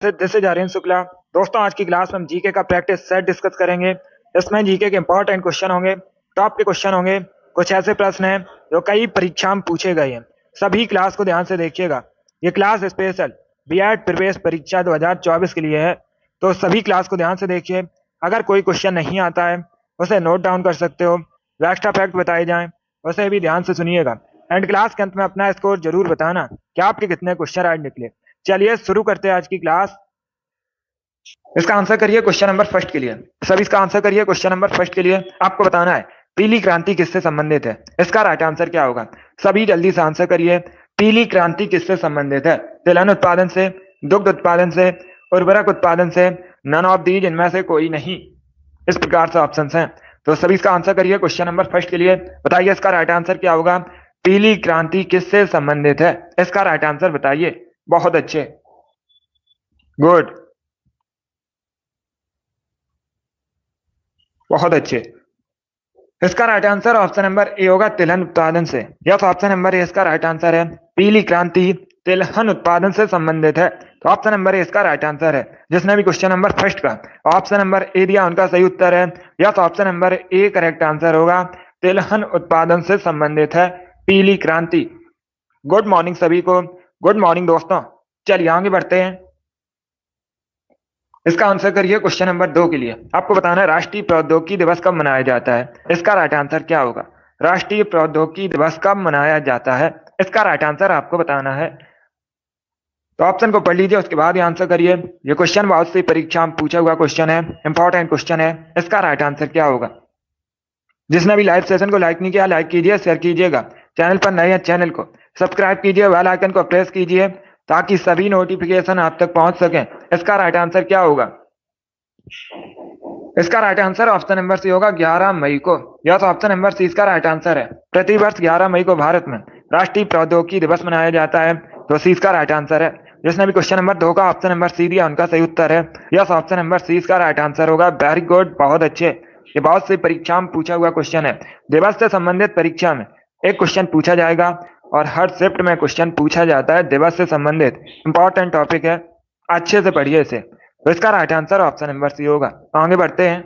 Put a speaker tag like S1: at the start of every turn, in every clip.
S1: This is Aryan Shukla. दोस्तों, आज की क्लास में हम जीके का प्रैक्टिस सेट डिस्कस करेंगे। इसमें जीके के इंपॉर्टेंट क्वेश्चन होंगे, टॉप के क्वेश्चन होंगे, कुछ ऐसे प्रश्न हैं जो कई परीक्षा में पूछे गए हैं। सभी क्लास को ध्यान से देखिएगा। ये क्लास स्पेशल बीएड प्रवेश परीक्षा 2024 के लिए है, तो सभी क्लास को ध्यान से देखिए। अगर कोई क्वेश्चन नहीं आता है उसे नोट डाउन कर सकते हो, जो एक्स्ट्रा फैक्ट बताए जाएं उसे भी ध्यान से सुनिएगा। एंड क्लास के अंत में अपना स्कोर जरूर बताना कि आपके कितने क्वेश्चन आज निकले। चलिए शुरू करते हैं आज की क्लास। इसका आंसर करिए क्वेश्चन नंबर फर्स्ट के लिए। सब इसका आंसर करिए क्वेश्चन नंबर फर्स्ट के लिए। आपको बताना है पीली क्रांति किससे संबंधित है। इसका राइट आंसर क्या होगा? सभी जल्दी से आंसर करिए। पीली क्रांति किससे संबंधित है? तिलहन उत्पादन से, दुग्ध उत्पादन से, उर्वरक उत्पादन से, नन ऑफ दीज, इनमें से कोई नहीं। इस प्रकार से ऑप्शंस हैं, तो सभी इसका आंसर करिए क्वेश्चन नंबर फर्स्ट के लिए। बताइए इसका राइट आंसर क्या होगा? पीली क्रांति किससे संबंधित है? इसका राइट आंसर बताइए। बहुत अच्छे, गुड, बहुत अच्छे। इसका right answer option number A होगा, तिलहन उत्पादन से। यस, ऑप्शन नंबर ए इसका राइट आंसर है। पीली क्रांति तिलहन उत्पादन से संबंधित है, तो ऑप्शन नंबर ए इसका राइट आंसर है। जिसने भी क्वेश्चन नंबर फर्स्ट का ऑप्शन नंबर ए दिया उनका सही उत्तर है। Yes, option number A correct answer होगा। तिलहन उत्पादन से संबंधित है पीली क्रांति। गुड मॉर्निंग सभी को, गुड मॉर्निंग दोस्तों। चलिए आगे बढ़ते हैं। इसका आंसर करिए क्वेश्चन नंबर 2 के लिए। आपको बताना है राष्ट्रीय प्रौद्योगिकी दिवस कब मनाया जाता है। इसका राइट आंसर क्या होगा? राष्ट्रीय प्रौद्योगिकी दिवस कब मनाया जाता है? इसका राइट आंसर आपको बताना है। तो ऑप्शन को पढ़ लीजिए, उसके बाद ही आंसर करिए। ये क्वेश्चन बहुत सी परीक्षा में पूछा हुआ क्वेश्चन है, इंपॉर्टेंट क्वेश्चन है। इसका राइट आंसर क्या होगा? जिसने भी लाइव सेशन को लाइक नहीं किया, लाइक कीजिए, शेयर कीजिएगा। चैनल पर नए हैं, चैनल को सब्सक्राइब कीजिए, बेल आइकन को प्रेस कीजिए ताकि सभी नोटिफिकेशन आप तक पहुंच सके। इसका राइट आंसर क्या होगा? इसका right answer option number C होगा, 11 मई को। यह तो ऑप्शन नंबर सी इसका राइट आंसर है। प्रतिवर्ष 11 मई को भारत में राष्ट्रीय प्रौद्योगिकी दिवस मनाया जाता है, तो सी इसका राइट आंसर है। जिसने भी क्वेश्चन नंबर 2 का ऑप्शन नंबर सी दिया उनका सही उत्तर है। यस, ऑप्शन नंबर सी इसका राइट आंसर होगा। वेरी गुड, बहुत अच्छे। ये बहुत सी परीक्षा में पूछा हुआ क्वेश्चन है। दिवस से संबंधित परीक्षा में एक क्वेश्चन पूछा जाएगा और हर शिफ्ट में क्वेश्चन पूछा जाता है दिवस से संबंधित। इंपॉर्टेंट टॉपिक है, अच्छे से पढ़िए इसे। तो इसका right answer option number C होगा। आगे बढ़ते हैं।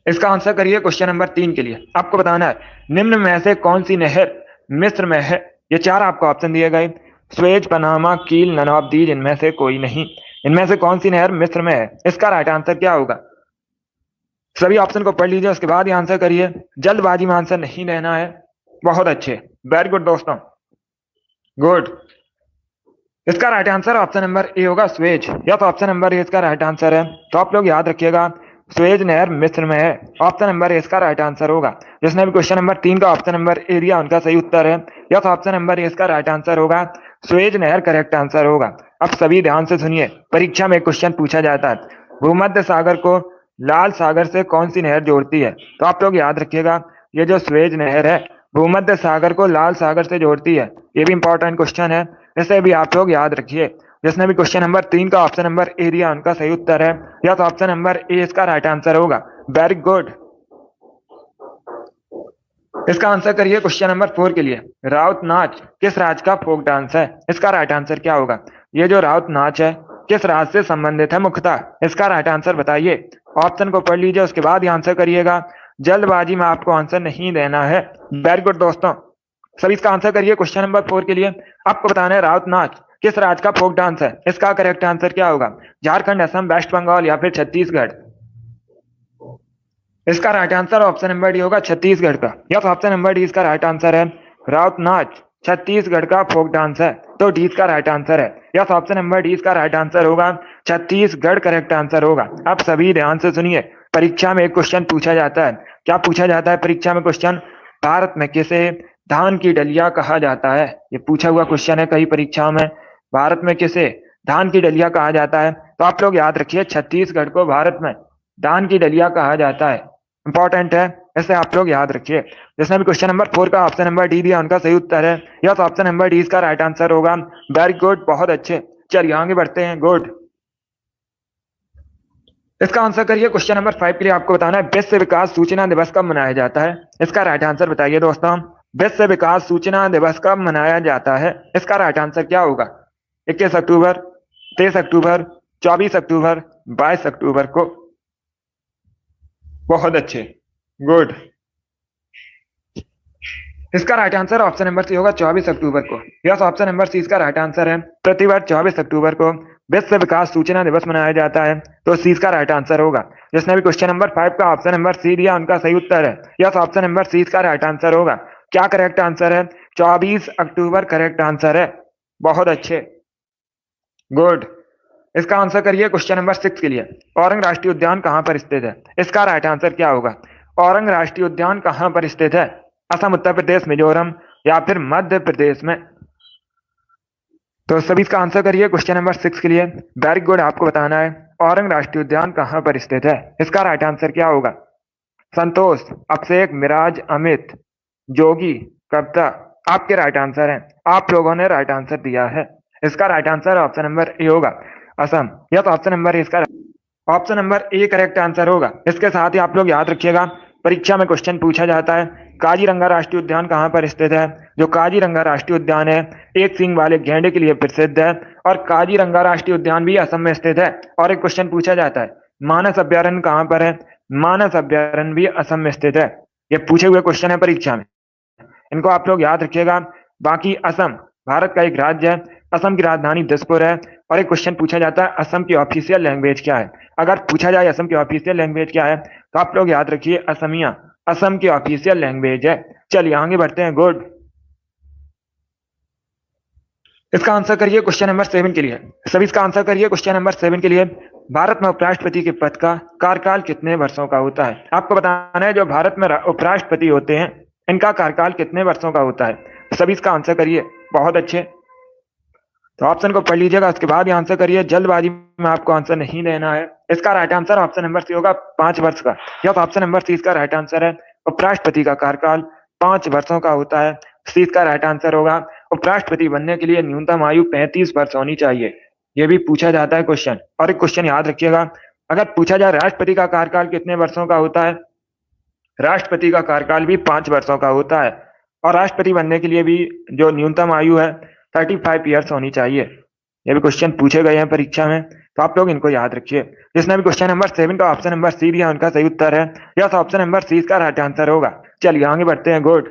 S1: इसका आंसर करिए क्वेश्चन नंबर 3 के लिए। आपको बताना है निम्न में से कौन सी नहर मिस्र में है। ये चार आपको ऑप्शन दिए गए, स्वेज, पनामा, कील, नन ऑफ दीज, इनमें से कोई नहीं। इनमें से कौन सी नहर मिस्र में है? इसका राइट आंसर क्या होगा? सभी ऑप्शन को पढ़ लीजिए, उसके बाद ही आंसर करिए। जल्दबाजी में आंसर नहीं देना है। बहुत अच्छे, वेरी गुड दोस्तों, गुड। इसका right answer option number A होगा, स्वेज। या तो ऑप्शन नंबर ए इसका राइट आंसर है। तो आप लोग याद रखिएगा, स्वेज नहर मिस्र में है। ऑप्शन नंबर ए इसका राइट आंसर होगा। जिसने भी क्वेश्चन नंबर 3 का ऑप्शन नंबर ए दिया उनका सही उत्तर है। या तो ऑप्शन नंबर ए इसका राइट आंसर होगा। स्वेज नहर करेक्ट आंसर होगा। अब सभी ध्यान से सुनिए, परीक्षा में एक क्वेश्चन पूछा जाता है, भूमध्य सागर को लाल सागर से कौन सी नहर जोड़ती है? तो आप लोग याद रखिएगा, ये जो स्वेज नहर है भूमध्य सागर को लाल सागर से जोड़ती है। ये भी इंपॉर्टेंट क्वेश्चन है, इसे भी आप लोग याद रखिए। जिसने भी क्वेश्चन नंबर 3 का ऑप्शन नंबर ए दिया उनका सही उत्तर है। या तो ऑप्शन नंबर ए इसका राइट आंसर होगा। Very good. इसका आंसर करिए क्वेश्चन नंबर 4 के लिए। राउत नाच किस राज्य का फोक डांस है? इसका राइट आंसर क्या होगा? ये जो राउत नाच है किस राज्य से संबंधित है मुख्यतः? इसका राइट आंसर बताइए। ऑप्शन को पढ़ लीजिए, उसके बाद ही आंसर करिएगा। जल्दबाजी में आपको आंसर नहीं देना है। वेरी गुड दोस्तों, सभी इसका आंसर करिए क्वेश्चन नंबर 4 के लिए। आपको बताना है राउत नाच किस राज्य का फोक डांस है। इसका करेक्ट आंसर क्या होगा? झारखंड, असम, वेस्ट बंगाल या फिर छत्तीसगढ़? इसका right answer option number D होगा, छत्तीसगढ़ का। या ऑप्शन नंबर डी इसका राइट आंसर है। राउत नाच छत्तीसगढ़ का फोक डांस है, तो डी इसका राइट आंसर है। या ऑप्शन नंबर डी इसका राइट आंसर होगा। छत्तीसगढ़ करेक्ट आंसर होगा। आप सभी ध्यान से सुनिए, परीक्षा में एक क्वेश्चन पूछा जाता है। क्या पूछा जाता है परीक्षा में क्वेश्चन? भारत में किसे धान की डलिया कहा जाता है? ये पूछा हुआ क्वेश्चन है कई परीक्षाओं में। भारत में किसे धान की डलिया कहा जाता है? तो आप लोग याद रखिए, छत्तीसगढ़ को भारत में धान की डलिया कहा जाता है। इंपॉर्टेंट है, इसे आप लोग याद रखिए। जिसने भी क्वेश्चन नंबर 4 का ऑप्शन नंबर डी दिया उनका सही उत्तर है। या तो ऑप्शन नंबर डी इसका राइट आंसर होगा। वेरी गुड, बहुत अच्छे। चलिए आगे बढ़ते हैं। गुड। इसका आंसर करिए क्वेश्चन नंबर 5 के लिए। आपको बताना है विश्व विकास सूचना दिवस कब मनाया जाता है। इसका राइट आंसर बताइए दोस्तों। विश्व विकास सूचना दिवस कब मनाया जाता है? इसका राइट आंसर क्या होगा? 21 अक्टूबर, 23 अक्टूबर, 24 अक्टूबर, 22 अक्टूबर को। बहुत अच्छे, गुड। इसका right answer option number C होगा 24 अक्टूबर को। यस, ऑप्शन नंबर सी इसका राइट आंसर है। प्रतिवर्ष 24 अक्टूबर को विश्व विकास सूचना दिवस मनाया जाता है, तो सी इसका राइट आंसर होगा। जिसने भी क्वेश्चन नंबर 5 का ऑप्शन नंबर सी दिया उनका सही उत्तर है। यस, ऑप्शन नंबर सी इसका राइट आंसर होगा। क्या करेक्ट आंसर है? 24 अक्टूबर करेक्ट आंसर है। बहुत अच्छे, गुड। इसका आंसर करिए क्वेश्चन नंबर 6 के लिए। औरंग राष्ट्रीय उद्यान कहाँ पर स्थित है? इसका राइट आंसर क्या होगा? औरंग राष्ट्रीय उद्यान कहाँ पर स्थित है? असम, उत्तर प्रदेश, मिजोरम या फिर मध्य प्रदेश में? तो सभी इसका आंसर करिए क्वेश्चन नंबर 6 के लिए। वेरी गुड, आपको बताना है औरंग राष्ट्रीय उद्यान कहाँ पर स्थित है। इसका राइट आंसर क्या होगा? संतोष, अभिषेक, मिराज, अमित, जोगी, कविता, आपके राइट आंसर हैं। आप लोगों ने राइट आंसर दिया है। इसका right answer option number A होगा, असम। यह तो ऑप्शन नंबर इसका option number A correct answer होगा। इसके साथ ही आप लोग याद रखिएगा, परीक्षा में क्वेश्चन पूछा जाता है काजीरंगा राष्ट्रीय उद्यान कहाँ पर स्थित है। जो काजीरंगा राष्ट्रीय उद्यान है एक सींग वाले गैंडे के लिए प्रसिद्ध है, और काजीरंगा राष्ट्रीय उद्यान भी असम में स्थित है। और एक क्वेश्चन पूछा जाता है मानस अभ्यारण्य कहाँ पर है। मानस अभ्यारण्य भी असम में स्थित है। ये पूछे हुए क्वेश्चन है परीक्षा में, इनको आप लोग याद रखिएगा। बाकी असम भारत का एक राज्य है, असम की राजधानी दिसपुर है। और एक क्वेश्चन पूछा जाता है असम की ऑफिशियल लैंग्वेज क्या है। अगर पूछा जाए असम की ऑफिशियल लैंग्वेज क्या है, तो आप लोग याद रखिए असमिया असम की ऑफिशियल लैंग्वेज है। चलिए आगे बढ़ते हैं, गुड। इसका आंसर करिए क्वेश्चन नंबर 7 के लिए। सभी इसका आंसर करिए क्वेश्चन नंबर 7 के लिए। भारत में उपराष्ट्रपति के पद का कार्यकाल कितने वर्षों का होता है? आपको बताना है जो भारत में उपराष्ट्रपति होते हैं इनका कार्यकाल कितने वर्षों का होता है। सभी इसका आंसर करिए। बहुत अच्छे, तो ऑप्शन को पढ़ लीजिएगा, उसके बाद ही आंसर करिए। जल्दबाजी में आपको आंसर नहीं देना है। इसका right answer option number C होगा 5 वर्ष का। यह तो ऑप्शन नंबर सी इसका राइट आंसर है। उपराष्ट्रपति का कार्यकाल 5 वर्षों का होता है। सी इसका राइट आंसर होगा। उपराष्ट्रपति बनने के लिए न्यूनतम आयु 35 वर्ष होनी चाहिए। यह भी पूछा जाता है क्वेश्चन। और एक क्वेश्चन याद रखिएगा, अगर पूछा जाए राष्ट्रपति का कार्यकाल कितने वर्षों का होता है, राष्ट्रपति का कार्यकाल भी 5 वर्षों का होता है। और राष्ट्रपति बनने के लिए भी जो न्यूनतम आयु है 35 ईयर्स होनी चाहिए। ये भी क्वेश्चन पूछे गए हैं परीक्षा में, तो आप लोग इनको याद रखिए। जिसने भी क्वेश्चन नंबर 7 का ऑप्शन नंबर सी दिया उनका सही उत्तर है। यस, ऑप्शन नंबर सी इसका राइट आंसर होगा। चलिए आगे बढ़ते हैं, गुड।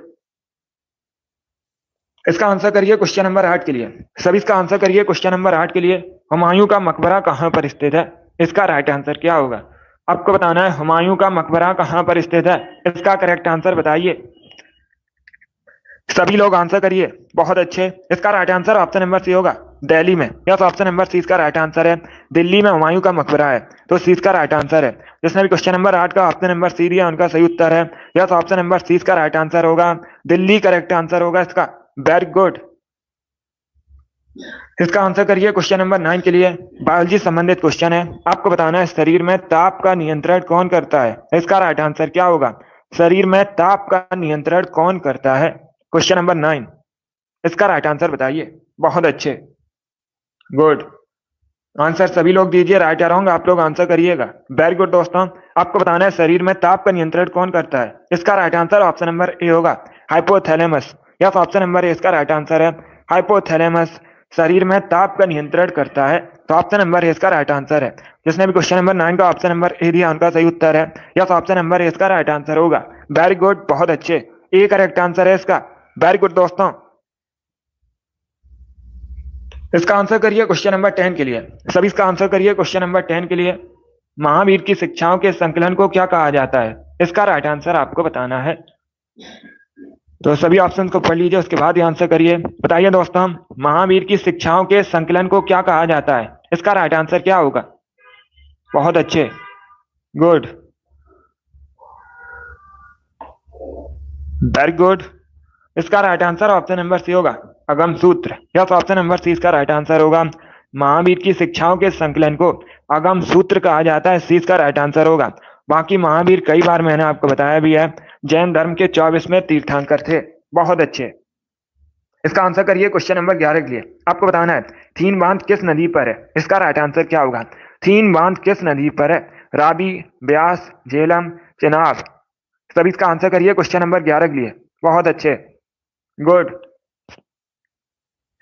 S1: इसका आंसर करिए क्वेश्चन नंबर 8 के लिए। सभी इसका आंसर करिए क्वेश्चन नंबर 8 के लिए। हुमायूं का मकबरा कहाँ पर स्थित है? इसका राइट आंसर क्या होगा? आपको बताना है हुमायूं का मकबरा कहाँ पर स्थित है। इसका करेक्ट आंसर बताइए। सभी लोग आंसर करिए। बहुत अच्छे, इसका right answer option number C होगा, दिल्ली में। यस, ऑप्शन नंबर सी इसका राइट आंसर है। दिल्ली में हुमायूं का मकबरा है, तो सी इसका राइट आंसर है। जिसने भी क्वेश्चन नंबर 8 का ऑप्शन नंबर सी दिया उनका सही उत्तर है। यस, ऑप्शन नंबर सी इसका राइट आंसर होगा। दिल्ली करेक्ट आंसर होगा इसका। Very good. इसका आंसर करिए क्वेश्चन नंबर 9 के लिए। बायोलॉजी संबंधित क्वेश्चन है। आपको बताना है शरीर में ताप का नियंत्रण कौन करता है। इसका राइट आंसर क्या होगा? शरीर में ताप का नियंत्रण कौन करता है? क्वेश्चन नंबर 9, इसका राइट आंसर बताइए। बहुत अच्छे, गुड। आंसर सभी लोग दीजिए, राइट या रॉन्ग आप लोग आंसर करिएगा। वेरी गुड दोस्तों, आपको बताना है शरीर में ताप का नियंत्रण कौन करता है। इसका right answer option number A होगा, hypothalamus. Yes, option number A इसका राइट आंसर है। हाइपोथैलेमस शरीर में ताप का नियंत्रण करता है, तो ऑप्शन नंबर ए इसका राइट आंसर है। जिसने भी क्वेश्चन नंबर 9 का ऑप्शन नंबर ए दिया उनका सही उत्तर है। यस, ऑप्शन नंबर ए इसका राइट आंसर होगा। वेरी गुड, बहुत अच्छे, ए करेक्ट आंसर है इसका। वेरी गुड दोस्तों। इसका आंसर करिए क्वेश्चन नंबर 10 के लिए। सभी इसका आंसर करिए क्वेश्चन नंबर 10 के लिए। महावीर की शिक्षाओं के संकलन को क्या कहा जाता है? इसका राइट आंसर आपको बताना है। तो सभी ऑप्शन को पढ़ लीजिए, उसके बाद ही आंसर करिए। बताइए दोस्तों, महावीर की शिक्षाओं के संकलन को क्या कहा जाता है? इसका राइट आंसर क्या होगा? बहुत अच्छे, गुड, वेरी गुड। इसका right answer option number C होगा, अगम सूत्र। यस, ऑप्शन नंबर सी इसका राइट आंसर होगा। महावीर की शिक्षाओं के संकलन को अगम सूत्र कहा जाता है, सी इसका राइट आंसर होगा। बाकी महावीर कई बार मैंने आपको बताया भी है जैन धर्म के 24वें तीर्थंकर थे। बहुत अच्छे। इसका आंसर करिए क्वेश्चन नंबर 11 के लिए। आपको बताना है थीन बांध किस नदी पर है। इसका राइट आंसर क्या होगा? थीन बांध किस नदी पर है? रावी, ब्यास, झेलम, चिनाब। सभी इसका आंसर करिए क्वेश्चन नंबर 11 के लिए। बहुत अच्छे, गुड।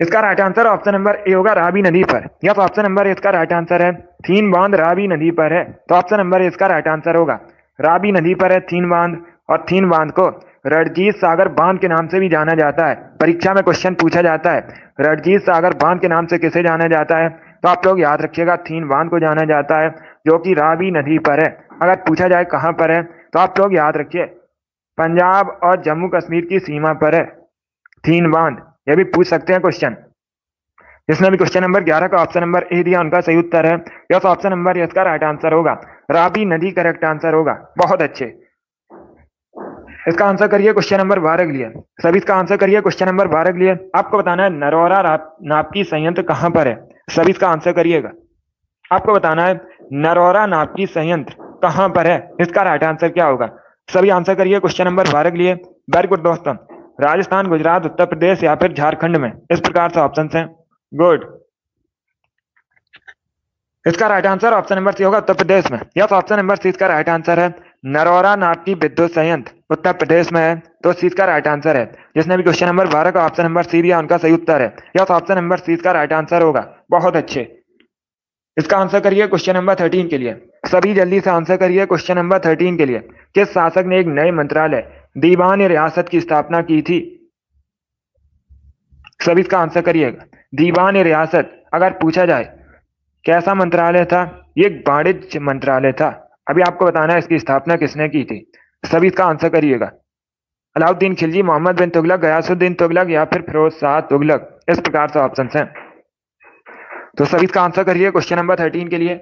S1: इसका right answer option number A होगा, रावी नदी पर। यस, ऑप्शन नंबर ए इसका राइट आंसर है। थीन बांध रावी नदी पर है, तो ऑप्शन नंबर ए इसका राइट आंसर होगा। रावी नदी पर है थीन बांध, और थीन बांध को रणजीत सागर बांध के नाम से भी जाना जाता है। परीक्षा में क्वेश्चन पूछा जाता है, रणजीत सागर बांध के नाम से किसे जाना जाता है, तो आप लोग याद रखिएगा थीन बांध को जाना जाता है, जो कि रावी नदी पर है। अगर पूछा जाए कहां पर है, तो आप लोग याद रखिए पंजाब और जम्मू कश्मीर की सीमा पर है थीन बांध। यह भी पूछ सकते हैं क्वेश्चन। जिसने भी क्वेश्चन नंबर 11 का ऑप्शन नंबर ए दिया उनका सही उत्तर है। यस, ऑप्शन नंबर ए इसका राइट आंसर होगा, रावी नदी करेक्ट आंसर होगा। बहुत अच्छे। इसका आंसर करिए क्वेश्चन नंबर 12 के लिए। सभी इसका आंसर करिए क्वेश्चन नंबर 12 के लिए। आपको बताना है नरौरा नापकी संयंत्र कहां पर है। सभी इसका आंसर करिएगा। आपको बताना है नरौरा नापकी संयंत्र कहां पर है, इसका राइट आंसर क्या होगा। सभी आंसर करिए क्वेश्चन नंबर 12 के लिए। वेरी गुड दोस्तों। राजस्थान, गुजरात, उत्तर प्रदेश या फिर झारखंड में, इस प्रकार से ऑप्शन है। गुड। इसका right answer option number C होगा, उत्तर प्रदेश में। यस, ऑप्शन नंबर सी इसका राइट आंसर है। नरौरा नापकी विद्युत संयंत्र उत्तर प्रदेश में है, तो सी इसका राइट आंसर है। जिसने भी क्वेश्चन नंबर 12 का ऑप्शन नंबर सी दिया उनका सही उत्तर है। यस, ऑप्शन नंबर सी इसका राइट आंसर होगा। बहुत अच्छे। इसका आंसर करिए क्वेश्चन नंबर 13 के लिए। सभी जल्दी से आंसर करिए क्वेश्चन नंबर 13 के लिए। किस शासक ने एक नए मंत्रालय दीवान रियासत की स्थापना की थी। सभी इसका आंसर करिएगा। दीवान रियासत अगर पूछा जाए कैसा मंत्रालय था, ये एक वाणिज्य मंत्रालय था। अभी आपको बताना है इसकी स्थापना किसने की थी। सभी इसका आंसर करिएगा। अलाउद्दीन खिलजी, मोहम्मद बिन तुगलक, गयासुद्दीन तुगलक या फिर फिरोज शाह तुगलक, इस प्रकार से ऑप्शन हैं। तो सभी इसका आंसर करिए क्वेश्चन नंबर 13 के लिए।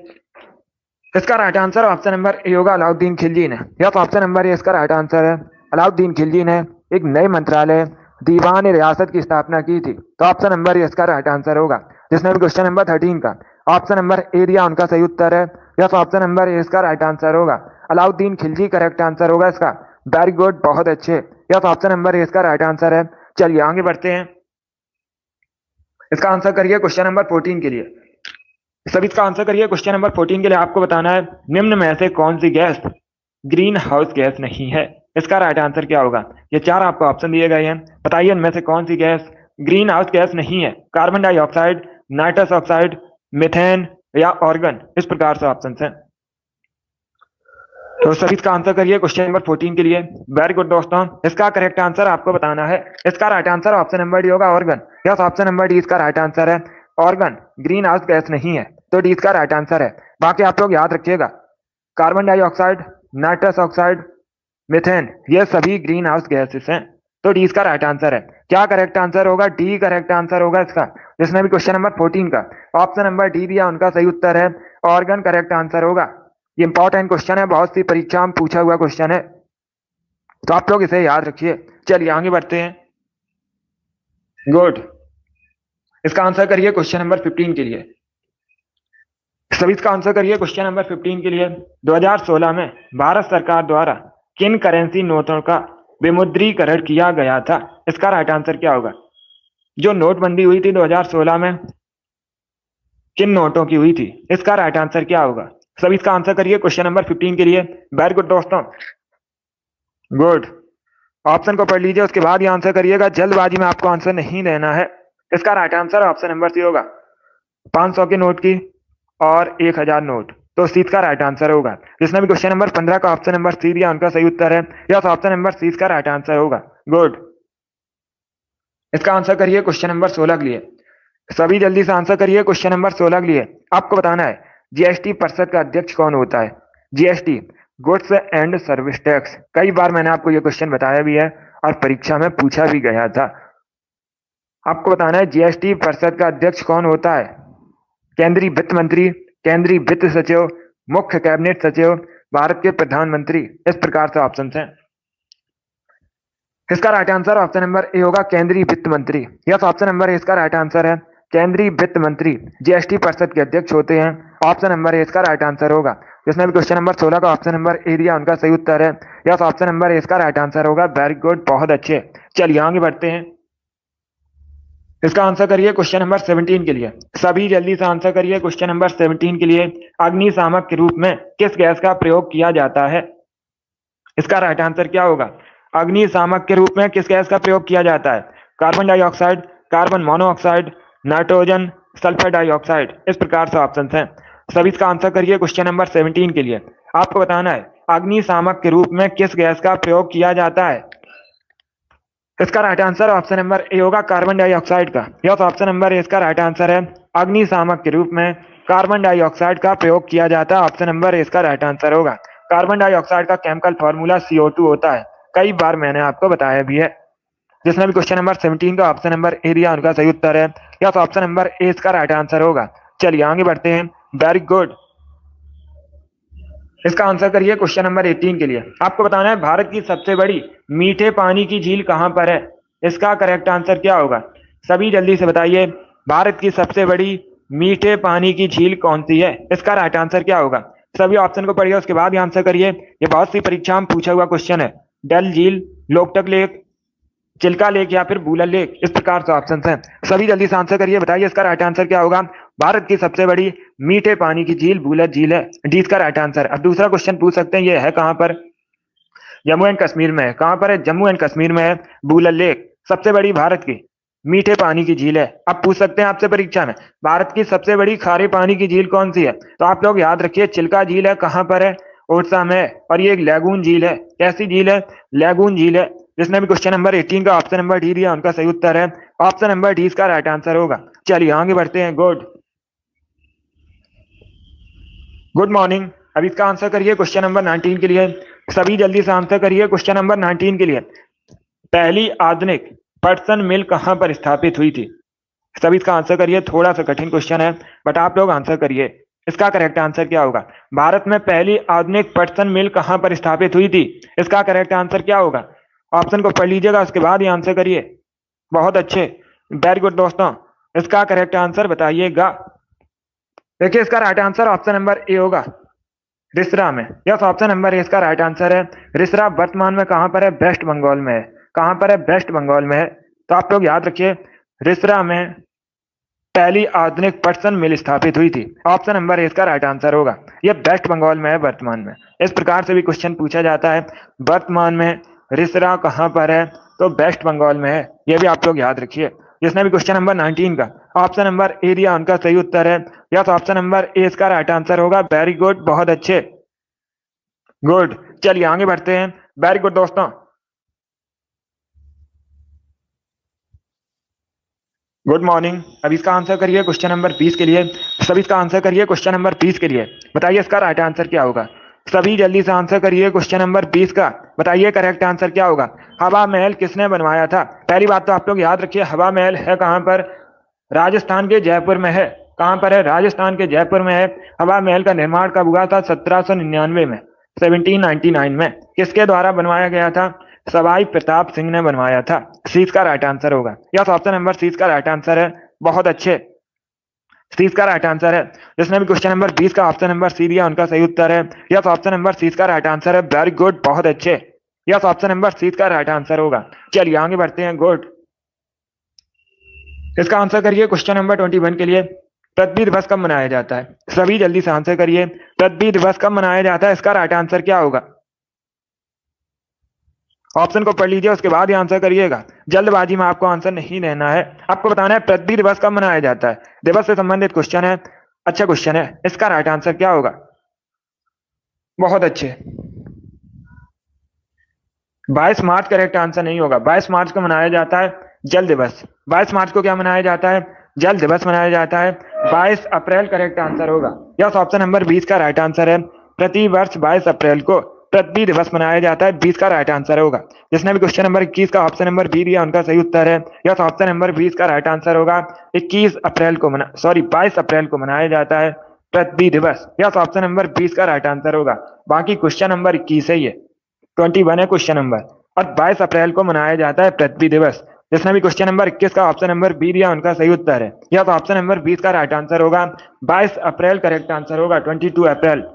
S1: इसका right answer option number A होगा, अलाउद्दीन खिलजी ने। यस, ऑप्शन नंबर ए इसका राइट आंसर है। अलाउद्दीन खिलजी ने एक नए मंत्रालय दीवान रियासत की स्थापना की थी, तो ऑप्शन नंबर ए इसका राइट आंसर होगा। जिसने भी क्वेश्चन नंबर 13 का ऑप्शन नंबर ए दिया उनका सही उत्तर है। यस, ऑप्शन नंबर ए इसका राइट आंसर होगा। अलाउद्दीन खिलजी करेक्ट आंसर होगा इसका। वेरी गुड, बहुत अच्छे। यस, ऑप्शन नंबर ए इसका राइट आंसर है। चलिए आगे बढ़ते हैं। इसका आंसर करिए क्वेश्चन नंबर 14 के लिए। सभी इसका आंसर करिए क्वेश्चन नंबर 14 के लिए। आपको बताना है निम्न में से कौन सी गैस ग्रीन हाउस गैस नहीं है। इसका राइट आंसर क्या होगा। ये चार आपको ऑप्शन दिए गए हैं, बताइए इनमें से कौन सी गैस ग्रीन हाउस गैस नहीं है। Carbon dioxide, nitrous oxide, methane या ऑर्गन, इस प्रकार से ऑप्शन हैं। तो सभी इसका आंसर करिए क्वेश्चन नंबर 14 के लिए। वेरी गुड दोस्तों। इसका करेक्ट आंसर आपको बताना है। इसका right answer option number D होगा, argon. Yes, option number D इसका राइट आंसर है। ऑर्गन ग्रीन हाउस गैस नहीं है, तो डी इसका राइट आंसर है। बाकी आप लोग याद रखिएगा carbon dioxide, nitrous oxide, methane, ये सभी ग्रीन हाउस गैसेस हैं, तो डी इसका राइट आंसर है। क्या करेक्ट आंसर होगा। डी करेक्ट आंसर होगा इसका। जिसने भी क्वेश्चन नंबर 14 का ऑप्शन नंबर डी दिया उनका सही उत्तर है। ऑर्गन करेक्ट आंसर होगा। ये इंपॉर्टेंट क्वेश्चन है, बहुत सी परीक्षा में पूछा हुआ क्वेश्चन है, तो आप लोग इसे याद रखिए। चलिए आगे बढ़ते हैं। गुड। इसका आंसर करिए क्वेश्चन नंबर 15 के लिए। सभी इसका आंसर करिए क्वेश्चन नंबर 15 के लिए। 2016 में भारत सरकार द्वारा किन करेंसी नोटों का विमुद्रीकरण किया गया था। इसका राइट आंसर क्या होगा। जो नोटबंदी हुई थी 2016 में, किन नोटों की हुई थी, इसका राइट आंसर क्या होगा। सभी इसका आंसर करिए क्वेश्चन नंबर 15 के लिए। वेरी गुड दोस्तों। गुड। ऑप्शन को पढ़ लीजिए, उसके बाद ही आंसर करिएगा। जल्दबाजी में आपको आंसर नहीं देना है। इसका right answer option number C होगा, 500 के नोट की और 1000 नोट, तो सी का राइट आंसर होगा। जिसने भी क्वेश्चन नंबर 15 का ऑप्शन नंबर सी दिया उनका सही उत्तर है। यस, ऑप्शन नंबर सी का राइट आंसर होगा। गुड। इसका आंसर करिए क्वेश्चन नंबर 16 के लिए। सभी जल्दी से आंसर करिए क्वेश्चन नंबर 16 के लिए। आपको बताना है जीएसटी परिषद का अध्यक्ष कौन होता है। GST, goods and service tax. कई बार मैंने आपको यह क्वेश्चन बताया भी है और परीक्षा में पूछा भी गया था। आपको बताना है जीएसटी परिषद का अध्यक्ष कौन होता है। केंद्रीय वित्त मंत्री, केंद्रीय वित्त सचिव, मुख्य कैबिनेट सचिव, भारत के प्रधानमंत्री, इस प्रकार से ऑप्शन हैं। इसका right answer option number A होगा, केंद्रीय वित्त मंत्री। यस, ऑप्शन नंबर ए इसका राइट आंसर है। केंद्रीय वित्त मंत्री जीएसटी परिषद के अध्यक्ष होते हैं। ऑप्शन नंबर ए इसका राइट आंसर होगा। जिसने भी क्वेश्चन नंबर 16 का ऑप्शन नंबर ए दिया उनका सही उत्तर है। यस, ऑप्शन नंबर ए इसका राइट आंसर होगा। वेरी गुड, बहुत अच्छे। चलिए आगे बढ़ते हैं। इसका आंसर करिए क्वेश्चन नंबर 17 के लिए। सभी जल्दी से आंसर करिए क्वेश्चन नंबर 17 के लिए। अग्निशामक के रूप में किस गैस का प्रयोग किया जाता है। इसका राइट आंसर क्या होगा। अग्निशामक के रूप में किस गैस का प्रयोग किया जाता है। Carbon dioxide, carbon monoxide, nitrogen, sulphur dioxide. इस प्रकार से ऑप्शन हैं। सभी इसका आंसर करिए। क्वेश्चन नंबर 17 के लिए आपको बताना है अग्निशामक के रूप में किस गैस का प्रयोग किया जाता है। इसका right answer option number A होगा, कार्बन डाइऑक्साइड का। यस, ऑप्शन नंबर ए इसका राइट आंसर है। अग्निशामक के रूप में कार्बन डाइऑक्साइड का प्रयोग किया जाता है। ऑप्शन नंबर ए इसका राइट आंसर होगा। कार्बन डाइऑक्साइड का केमिकल फॉर्मूला CO2 होता है। कई बार मैंने आपको बताया भी है। जिसने भी क्वेश्चन नंबर 17 का ऑप्शन नंबर ए दिया उनका सही उत्तर है। यस, ऑप्शन नंबर ए इसका राइट आंसर होगा। चलिए आगे बढ़ते हैं। Very good. इसका आंसर करिए क्वेश्चन नंबर 18 के लिए। आपको बताना है भारत की सबसे बड़ी मीठे पानी की झील कहां पर है। इसका करेक्ट आंसर क्या होगा? सभी जल्दी से बताइए। भारत की सबसे बड़ी मीठे पानी की झील कौन सी है? इसका राइट आंसर क्या होगा? सभी ऑप्शन को पढ़िए, उसके बाद ही आंसर करिए। ये बहुत सी परीक्षा में पूछा हुआ क्वेश्चन है। डल झील, लोकटक लेक, चिल्का लेक या फिर बूलर लेक। इस प्रकार से ऑप्शन हैं। सभी जल्दी से आंसर करिए, बताइए इसका राइट आंसर क्या होगा। भारत की सबसे बड़ी मीठे पानी की झील बूलर झील है। डी इसका राइट आंसर। अब दूसरा क्वेश्चन पूछ सकते हैं, ये है कहां पर? जम्मू एंड कश्मीर में है। कहां पर है? जम्मू एंड कश्मीर में है। बूलर लेक सबसे बड़ी भारत की मीठे पानी की झील है। अब पूछ सकते हैं आपसे परीक्षा में, भारत की सबसे बड़ी खारे पानी की झील कौन सी है? तो आप लोग याद रखिए, चिल्का झील है। कहां पर है? ओडिशा में है। और ये एक लैगून झील है। कैसी झील है? लैगून झील है। जिसने भी क्वेश्चन नंबर 18 का ऑप्शन नंबर डी दिया उनका सही उत्तर है। ऑप्शन नंबर डी इसका राइट आंसर होगा। चलिए आगे बढ़ते हैं। Good morning. अब इसका आंसर करिए क्वेश्चन नंबर 19 के लिए। सभी जल्दी से आंसर करिए क्वेश्चन नंबर 19 के लिए। पहली आधुनिक पटसन मिल कहां पर स्थापित हुई थी? सभी इसका आंसर करिए। थोड़ा सा कठिन क्वेश्चन है, बट आप लोग आंसर करिए। इसका करेक्ट आंसर क्या होगा? भारत में पहली आधुनिक पटसन मिल कहां पर स्थापित हुई थी? इसका करेक्ट आंसर क्या होगा? ऑप्शन को पढ़ लीजिएगा, उसके बाद ही आंसर करिए। बहुत अच्छे, वेरी गुड दोस्तों। इसका करेक्ट आंसर बताइएगा। देखिए, इसका right answer option number A होगा, रिसरा में। यस, ऑप्शन नंबर ए इसका राइट आंसर है। रिसरा वर्तमान में कहां पर है? वेस्ट बंगाल में है। कहां पर है? वेस्ट बंगाल में है। तो आप लोग याद रखिए, रिसरा में पहली आधुनिक पटसन मिल स्थापित हुई थी। ऑप्शन नंबर ए इसका राइट आंसर होगा। यह वेस्ट बंगाल में है वर्तमान में। इस प्रकार से भी क्वेश्चन पूछा जाता है, वर्तमान में रिसरा कहां पर है? तो वेस्ट बंगाल में है। यह भी आप लोग याद रखिए। जिसने भी क्वेश्चन नंबर 19 का ऑप्शन नंबर ए दिया उनका सही उत्तर है। यस, ऑप्शन नंबर ए इसका राइट आंसर होगा। वेरी गुड, बहुत अच्छे, गुड। चलिए आगे बढ़ते हैं। वेरी गुड दोस्तों, गुड मॉर्निंग। अब इसका आंसर करिए क्वेश्चन नंबर 20 के लिए। सभी इसका आंसर करिए क्वेश्चन नंबर 20 के लिए। बताइए इसका राइट आंसर क्या होगा। सभी जल्दी से आंसर करिए क्वेश्चन नंबर 20 का। बताइए करेक्ट आंसर क्या होगा। हवा महल किसने बनवाया था? पहली बात तो आप लोग याद रखिए, हवा महल है कहां पर? राजस्थान के जयपुर में है। कहां पर है? राजस्थान के जयपुर में है। हवा महल का निर्माण कब हुआ था? 1799 में, 1799 में। किसके द्वारा बनवाया गया था? सवाई प्रताप सिंह ने बनवाया था। सी का राइट आंसर होगा। यस, ऑप्शन नंबर सी का राइट आंसर है। बहुत अच्छे, सी का राइट आंसर है। जिसने भी क्वेश्चन नंबर 20 का ऑप्शन नंबर सी दिया उनका सही उत्तर है। यस, ऑप्शन नंबर सी का राइट आंसर है। वेरी गुड, बहुत अच्छे। यस, ऑप्शन नंबर सी का राइट आंसर होगा। चलिए आगे बढ़ते हैं। गुड। इसका आंसर करिए क्वेश्चन नंबर 21 के लिए। पृथ्वी दिवस कब मनाया जाता है? सभी जल्दी से आंसर करिए। पृथ्वी दिवस कब मनाया जाता है? इसका राइट आंसर क्या होगा? ऑप्शन को पढ़ लीजिए, उसके बाद ही आंसर करिएगा। जल्दबाजी में आपको आंसर नहीं देना है। आपको बताना है पृथ्वी दिवस कब मनाया जाता है। दिवस से संबंधित क्वेश्चन है, अच्छा क्वेश्चन है। इसका राइट आंसर क्या होगा? बहुत अच्छे, 22 मार्च करेक्ट आंसर नहीं होगा। 22 मार्च को मनाया जाता है जल दिवस। 22 मार्च को क्या मनाया जाता है? जल दिवस मनाया जाता है। 22 अप्रैल करेक्ट आंसर होगा। यस, ऑप्शन नंबर 20 का राइट आंसर है। प्रति वर्ष 22 अप्रैल को पृथ्वी दिवस मनाया जाता है। 20 का राइट आंसर होगा। जिसने भी क्वेश्चन नंबर 21 का ऑप्शन नंबर बी दिया उनका सही उत्तर है। यस, ऑप्शन नंबर 20 का राइट आंसर होगा। 22 अप्रैल को मनाया जाता है पृथ्वी दिवस। यस, ऑप्शन नंबर 20 का राइट आंसर होगा। बाकी क्वेश्चन नंबर 21 है, ये 21 है क्वेश्चन नंबर, और 22 अप्रैल को मनाया जाता है पृथ्वी दिवस। जिसने भी क्वेश्चन नंबर 21 का ऑप्शन नंबर बी दिया उनका सही उत्तर है। यह तो ऑप्शन नंबर 20 का राइट आंसर होगा। 22 अप्रैल करेक्ट आंसर होगा, 22 अप्रैल।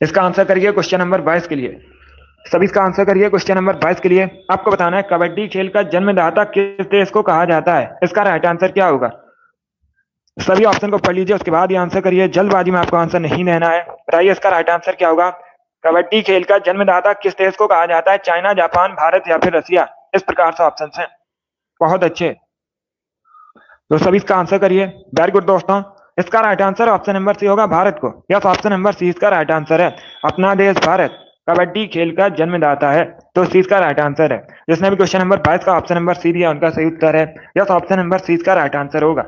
S1: इसका आंसर करिए क्वेश्चन नंबर 22 के लिए। सभी इसका आंसर करिए क्वेश्चन नंबर 22 के लिए। आपको बताना है कबड्डी खेल का जन्मदाता किस देश को कहा जाता है। इसका राइट आंसर क्या होगा? सभी ऑप्शन को पढ़ लीजिए, उसके बाद ही आंसर करिए। जल्दबाजी में आपको आंसर नहीं देना है। बताइए इसका राइट आंसर क्या होगा। कबड्डी खेल का जन्मदाता किस देश को कहा जाता है? चाइना, जापान, भारत या फिर रसिया। इस प्रकार से ऑप्शन हैं। बहुत अच्छे, तो सभी इसका आंसर करिए। वेरी गुड दोस्तों, इसका right answer option number C होगा भारत को। यस, ऑप्शन नंबर सी इसका राइट आंसर है। अपना देश भारत कबड्डी खेल का जन्मदाता है, तो सी इसका राइट आंसर है। जिसने भी क्वेश्चन नंबर 22 का ऑप्शन नंबर सी दिया उनका सही उत्तर है। यस, ऑप्शन नंबर सी इसका राइट आंसर होगा।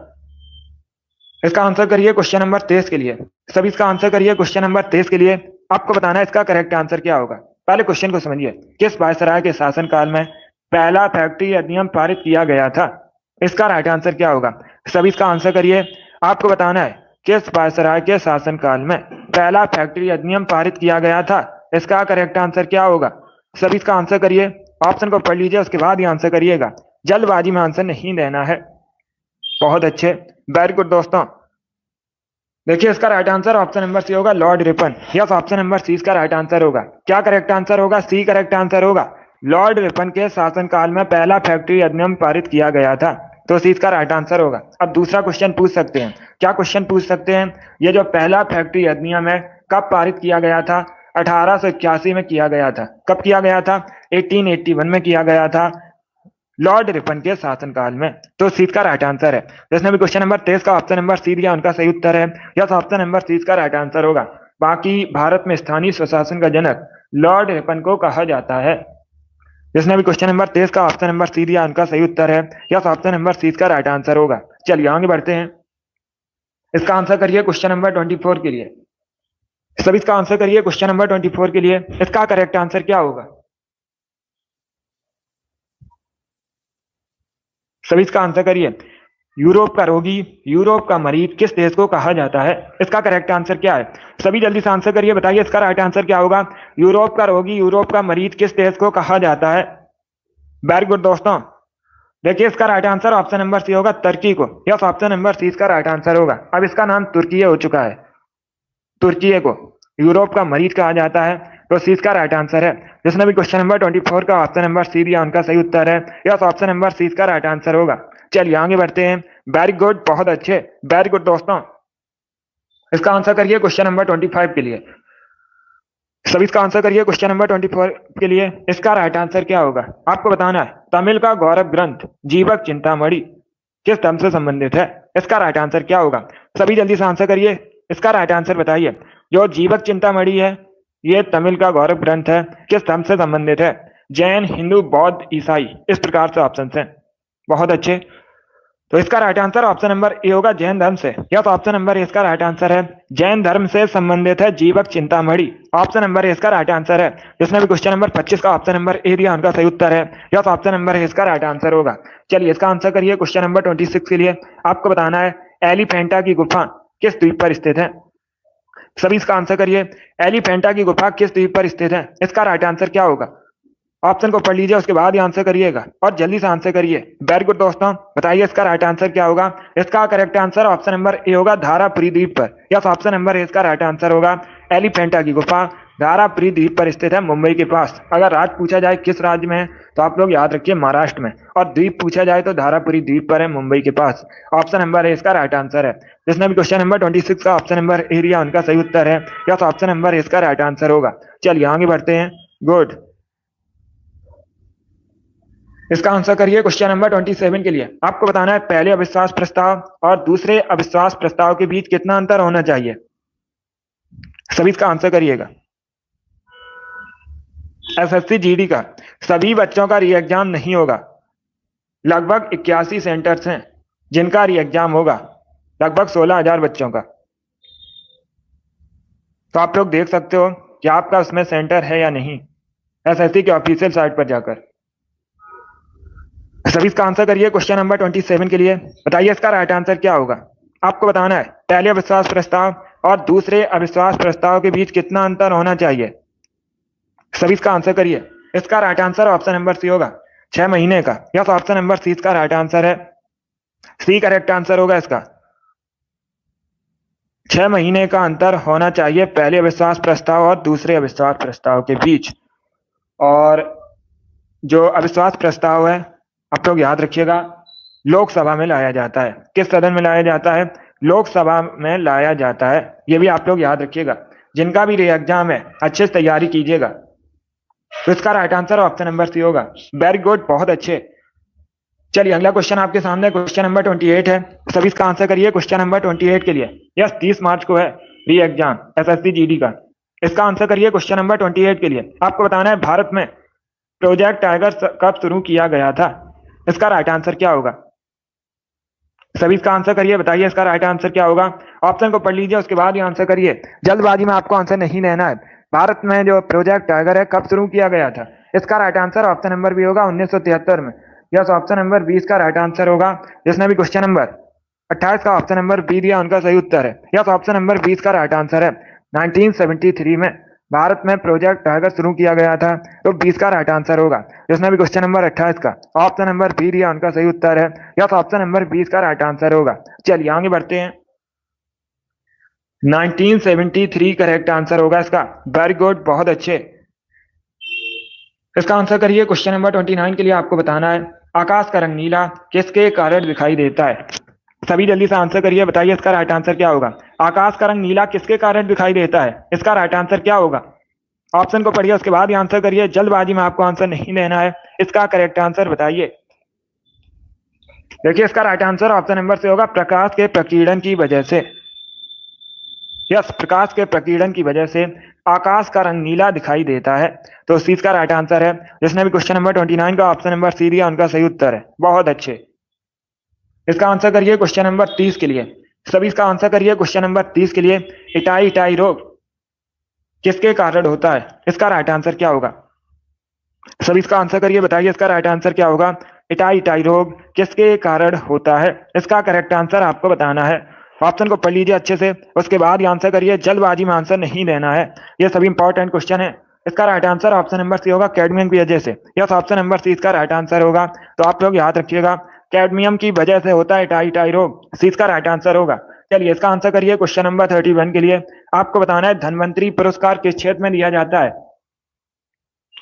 S1: इसका आंसर करिए क्वेश्चन नंबर 23 के लिए। सभी इसका आंसर करिए क्वेश्चन नंबर 23 के लिए। आपको बताना है इसका करेक्ट आंसर क्या होगा। पहले क्वेश्चन को समझिए। किस वायसराय के शासनकाल में पहला फैक्ट्री अधिनियम पारित किया गया था? इसका राइट आंसर क्या होगा? सभी इसका आंसर करिए। आपको बताना है किस वायसराय के शासनकाल में पहला फैक्ट्री अधिनियम पारित किया गया था। इसका करेक्ट आंसर क्या होगा? सभी इसका आंसर करिए। ऑप्शन को पढ़ लीजिए, उसके बाद ही आंसर करिएगा। जल्दबाजी में आंसर नहीं देना है। बहुत अच्छे, वेरी गुड दोस्तों। देखिए इसका right answer option number C होगा, Lord Ripon. Yes, option number C इसका राइट आंसर होगा। क्या करेक्ट आंसर होगा? सी करेक्ट आंसर होगा। लॉर्ड रिपन के शासनकाल में पहला फैक्ट्री अधिनियम पारित किया गया था, तो सी इसका राइट आंसर होगा। अब दूसरा क्वेश्चन पूछ सकते हैं। क्या क्वेश्चन पूछ सकते हैं? ये जो पहला फैक्ट्री अधिनियम है कब पारित किया गया था? 1881 में किया गया था। कब किया गया था? 1881 में किया गया था, लॉर्ड रिपन के शासनकाल में। तो सी का राइट आंसर है। जिसने भी क्वेश्चन नंबर 23 का ऑप्शन नंबर सी दिया उनका सही उत्तर है। यस, ऑप्शन नंबर सी का राइट आंसर होगा। बाकी भारत में स्थानीय स्वशासन का जनक लॉर्ड रिपन को कहा जाता है। जिसने भी क्वेश्चन नंबर 23 का ऑप्शन नंबर सी दिया उनका सही उत्तर है। यस, ऑप्शन नंबर सी का राइट आंसर होगा। चलिए आगे बढ़ते हैं। इसका आंसर करिए क्वेश्चन नंबर 24 के लिए। सभी इसका आंसर करिए क्वेश्चन नंबर 24 के लिए। इसका करेक्ट आंसर क्या होगा? सभी इसका आंसर करिए। यूरोप का रोगी, यूरोप का मरीज किस देश को कहा जाता है? इसका करेक्ट आंसर क्या है? सभी जल्दी से आंसर करिए, बताइए इसका राइट आंसर क्या होगा। यूरोप का रोगी, यूरोप का मरीज किस देश को कहा जाता है? वेरी गुड दोस्तों। देखिए इसका right answer option number C होगा, तुर्की को। यस, ऑप्शन नंबर सी इसका राइट आंसर होगा। अब इसका नाम तुर्की हो चुका है। तुर्की को यूरोप का मरीज कहा जाता है, तो सी इसका राइट आंसर है। जिसने भी क्वेश्चन नंबर 24 का ऑप्शन नंबर सी दिया उनका सही उत्तर है। यस, ऑप्शन नंबर सी इसका राइट आंसर होगा। चलिए आगे बढ़ते हैं। वेरी गुड, बहुत अच्छे, वेरी गुड दोस्तों। इसका आंसर करिए क्वेश्चन नंबर 25 के लिए। सभी इसका आंसर करिए क्वेश्चन नंबर 24 के लिए। इसका राइट आंसर क्या होगा? आपको बताना है तमिल का गौरव ग्रंथ जीवक चिंतामणि किस धर्म से संबंधित है? इसका राइट आंसर क्या होगा? सभी जल्दी से आंसर करिए, इसका राइट आंसर बताइए। जो जीवक चिंतामणि है ये तमिल का गौरव ग्रंथ है, किस धर्म से संबंधित है? जैन, हिंदू, बौद्ध, ईसाई, इस प्रकार से ऑप्शन है। बहुत अच्छे, तो इसका right answer option number A होगा, जैन धर्म से। यस, ऑप्शन नंबर ए इसका राइट आंसर है। जैन धर्म से संबंधित है जीवक चिंतामणि। ऑप्शन नंबर ए इसका राइट आंसर है। जिसने भी क्वेश्चन नंबर 25 का ऑप्शन नंबर ए दिया उनका सही उत्तर है। यस, ऑप्शन नंबर ए इसका राइट आंसर होगा। चलिए इसका आंसर करिए क्वेश्चन नंबर 26 के लिए। आपको बताना है एलिफेंटा की गुफा किस द्वीप पर स्थित है? सभी इसका आंसर करिए। एलिफेंटा की गुफा किस द्वीप पर स्थित है? इसका राइट आंसर क्या होगा? ऑप्शन को पढ़ लीजिए, उसके बाद ही आंसर करिएगा और जल्दी से आंसर करिए। वेरी गुड दोस्तों, बताइए इसका राइट आंसर क्या होगा? इसका correct answer option number A होगा, धारापुरी द्वीप पर। यस, ऑप्शन नंबर ए इसका राइट आंसर होगा। एलिफेंटा की गुफा धारापुरी द्वीप पर स्थित है, मुंबई के पास। अगर राज्य पूछा जाए किस राज्य में है तो आप लोग याद रखिए महाराष्ट्र में, और द्वीप पूछा जाए तो धारापुरी द्वीप पर है, मुंबई के पास। ऑप्शन नंबर ए इसका राइट आंसर है। जिसने भी क्वेश्चन नंबर 26 का ऑप्शन नंबर ए दिया उनका सही उत्तर है। यस, ऑप्शन नंबर ए इसका राइट आंसर होगा। चलिए आगे बढ़ते हैं। गुड, इसका आंसर करिए क्वेश्चन नंबर 27 के लिए। आपको बताना है पहले अविश्वास प्रस्ताव और दूसरे अविश्वास प्रस्ताव के बीच कितना अंतर होना चाहिए? सभी इसका आंसर करिएगा। एसएससी जीडी का सभी बच्चों का री एग्जाम नहीं होगा। लगभग 81 सेंटर्स हैं जिनका री एग्जाम होगा, लगभग 16,000 बच्चों का। तो आप लोग देख सकते हो कि आपका उसमें सेंटर है या नहीं, एसएससी के ऑफिशियल साइट पर जाकर। सभी इसका आंसर करिए क्वेश्चन नंबर 27 के लिए। बताइए इसका राइट आंसर क्या होगा? आपको बताना है पहले अविश्वास प्रस्ताव और दूसरे अविश्वास प्रस्ताव के बीच कितना अंतर होना चाहिए। सभी इसका आंसर करिए। इसका right answer option number C होगा, 6 महीने का। यस, ऑप्शन नंबर सी इसका राइट आंसर है। सी करेक्ट आंसर होगा इसका। 6 महीने का अंतर होना चाहिए पहले अविश्वास प्रस्ताव और दूसरे अविश्वास प्रस्ताव के बीच। और जो अविश्वास प्रस्ताव है आप लोग याद रखिएगा, लोकसभा में लाया जाता है। किस सदन में लाया जाता है? लोकसभा में लाया जाता है। ये भी आप लोग याद रखिएगा। जिनका भी री एग्जाम है अच्छे से तैयारी कीजिएगा। तो इसका right answer option number C होगा। वेरी गुड, बहुत अच्छे। चलिए अगला क्वेश्चन आपके सामने क्वेश्चन नंबर 28 है। सभी इसका आंसर करिए क्वेश्चन नंबर 28 के लिए। यस, 30 मार्च को है री एग्जाम एसएससी जीडी का। इसका आंसर करिए क्वेश्चन नंबर 28 के लिए। आपको बताना है भारत में प्रोजेक्ट टाइगर कब शुरू किया गया था। इसका राइट आंसर क्या होगा? सभी इसका आंसर करिए, बताइए इसका राइट आंसर क्या होगा। ऑप्शन को पढ़ लीजिए, उसके बाद ही आंसर करिए। जल्दबाजी में आपको आंसर नहीं देना है। भारत में जो प्रोजेक्ट टाइगर है कब शुरू किया गया था? इसका right answer option number B होगा 1973 में। यस, ऑप्शन नंबर 20 का राइट आंसर होगा। जिसने भी क्वेश्चन नंबर 28 का ऑप्शन नंबर बी दिया उनका सही उत्तर है। यस, ऑप्शन नंबर 20 का राइट आंसर है। 1973 में भारत में प्रोजेक्ट टाइगर शुरू किया गया था, तो 20 का राइट आंसर होगा। जिसने भी क्वेश्चन नंबर 28 का ऑप्शन नंबर बी दिया उनका सही उत्तर है। यस, ऑप्शन नंबर 20 का राइट आंसर होगा। चलिए आगे बढ़ते हैं। 1973 करेक्ट आंसर होगा इसका। वेरी गुड, बहुत अच्छे। इसका आंसर करिए क्वेश्चन नंबर 29 के लिए। आपको बताना है आकाश का रंग नीला किसके कारण दिखाई देता है। सभी जल्दी से आंसर करिए, बताइए इसका राइट आंसर क्या होगा। आकाश का रंग नीला किसके कारण दिखाई देता है? इसका राइट आंसर क्या होगा? ऑप्शन को पढ़िए, उसके बाद ही आंसर करिए। जल्दबाजी में आपको आंसर नहीं देना है। इसका करेक्ट आंसर बताइए। देखिए इसका राइट आंसर ऑप्शन नंबर से होगा प्रकाश के प्रकीर्णन की वजह से। यस, प्रकाश के प्रकीर्णन की वजह से आकाश का रंग नीला दिखाई देता है, तो इस चीज का राइट आंसर है। जिसने भी क्वेश्चन नंबर 29 का ऑप्शन नंबर सी दिया उनका सही उत्तर है। बहुत अच्छे। इसका आंसर करिए क्वेश्चन नंबर 30 के लिए। सभी इसका आंसर करिए क्वेश्चन नंबर 30 के लिए। इटाई इटाई रोग किसके कारण होता है? इसका राइट आंसर क्या होगा? सभी इसका आंसर करिए, बताइए इसका राइट आंसर क्या होगा। इटाई इटाई रोग किसके कारण होता है? इसका करेक्ट आंसर आपको बताना है। ऑप्शन को पढ़ लीजिए अच्छे से, उसके बाद ही आंसर करिए। जल्दबाजी में आंसर नहीं देना है। ये सभी इंपॉर्टेंट क्वेश्चन है। इसका right answer option number C होगा कैडमियम की वजह से। यस, ऑप्शन नंबर सी इसका राइट आंसर होगा। तो आप लोग याद रखिएगा, कैडमियम की वजह से होता है इटाई इटाई रोग। सी इसका राइट आंसर होगा। चलिए इसका आंसर करिए क्वेश्चन नंबर 31 के लिए। आपको बताना है धन्वंतरी पुरस्कार किस क्षेत्र में दिया जाता है?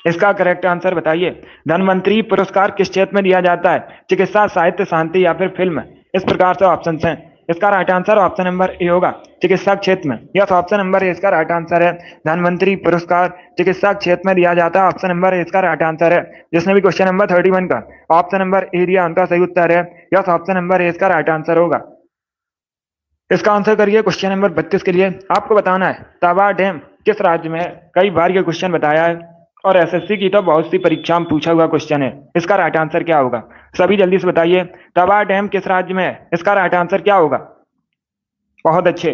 S1: इसका करेक्ट आंसर बताइए। धन्वंतरी पुरस्कार किस क्षेत्र में दिया जाता है? चिकित्सा, साहित्य, शांति या फिर फिल्म? इस प्रकार से ऑप्शन हैं। इसका right answer option number A होगा, चिकित्सा क्षेत्र में। यस, ऑप्शन नंबर ए इसका राइट आंसर है। धन्वंतरी पुरस्कार चिकित्सा क्षेत्र में दिया जाता है। ऑप्शन नंबर ए इसका राइट आंसर है। जिसने भी क्वेश्चन नंबर 31 का ऑप्शन नंबर ए दिया उनका सही उत्तर है। यस, ऑप्शन नंबर ए इसका राइट आंसर होगा। इसका आंसर करिए क्वेश्चन नंबर 32 के लिए। आपको बताना है तवा डैम किस राज्य में है। कई बार ये क्वेश्चन बताया है और एसएससी की तो बहुत सी परीक्षा में पूछा हुआ क्वेश्चन है। इसका राइट आंसर क्या होगा? सभी जल्दी से बताइए, तवा डैम किस राज्य में है? इसका राइट आंसर क्या होगा? बहुत अच्छे।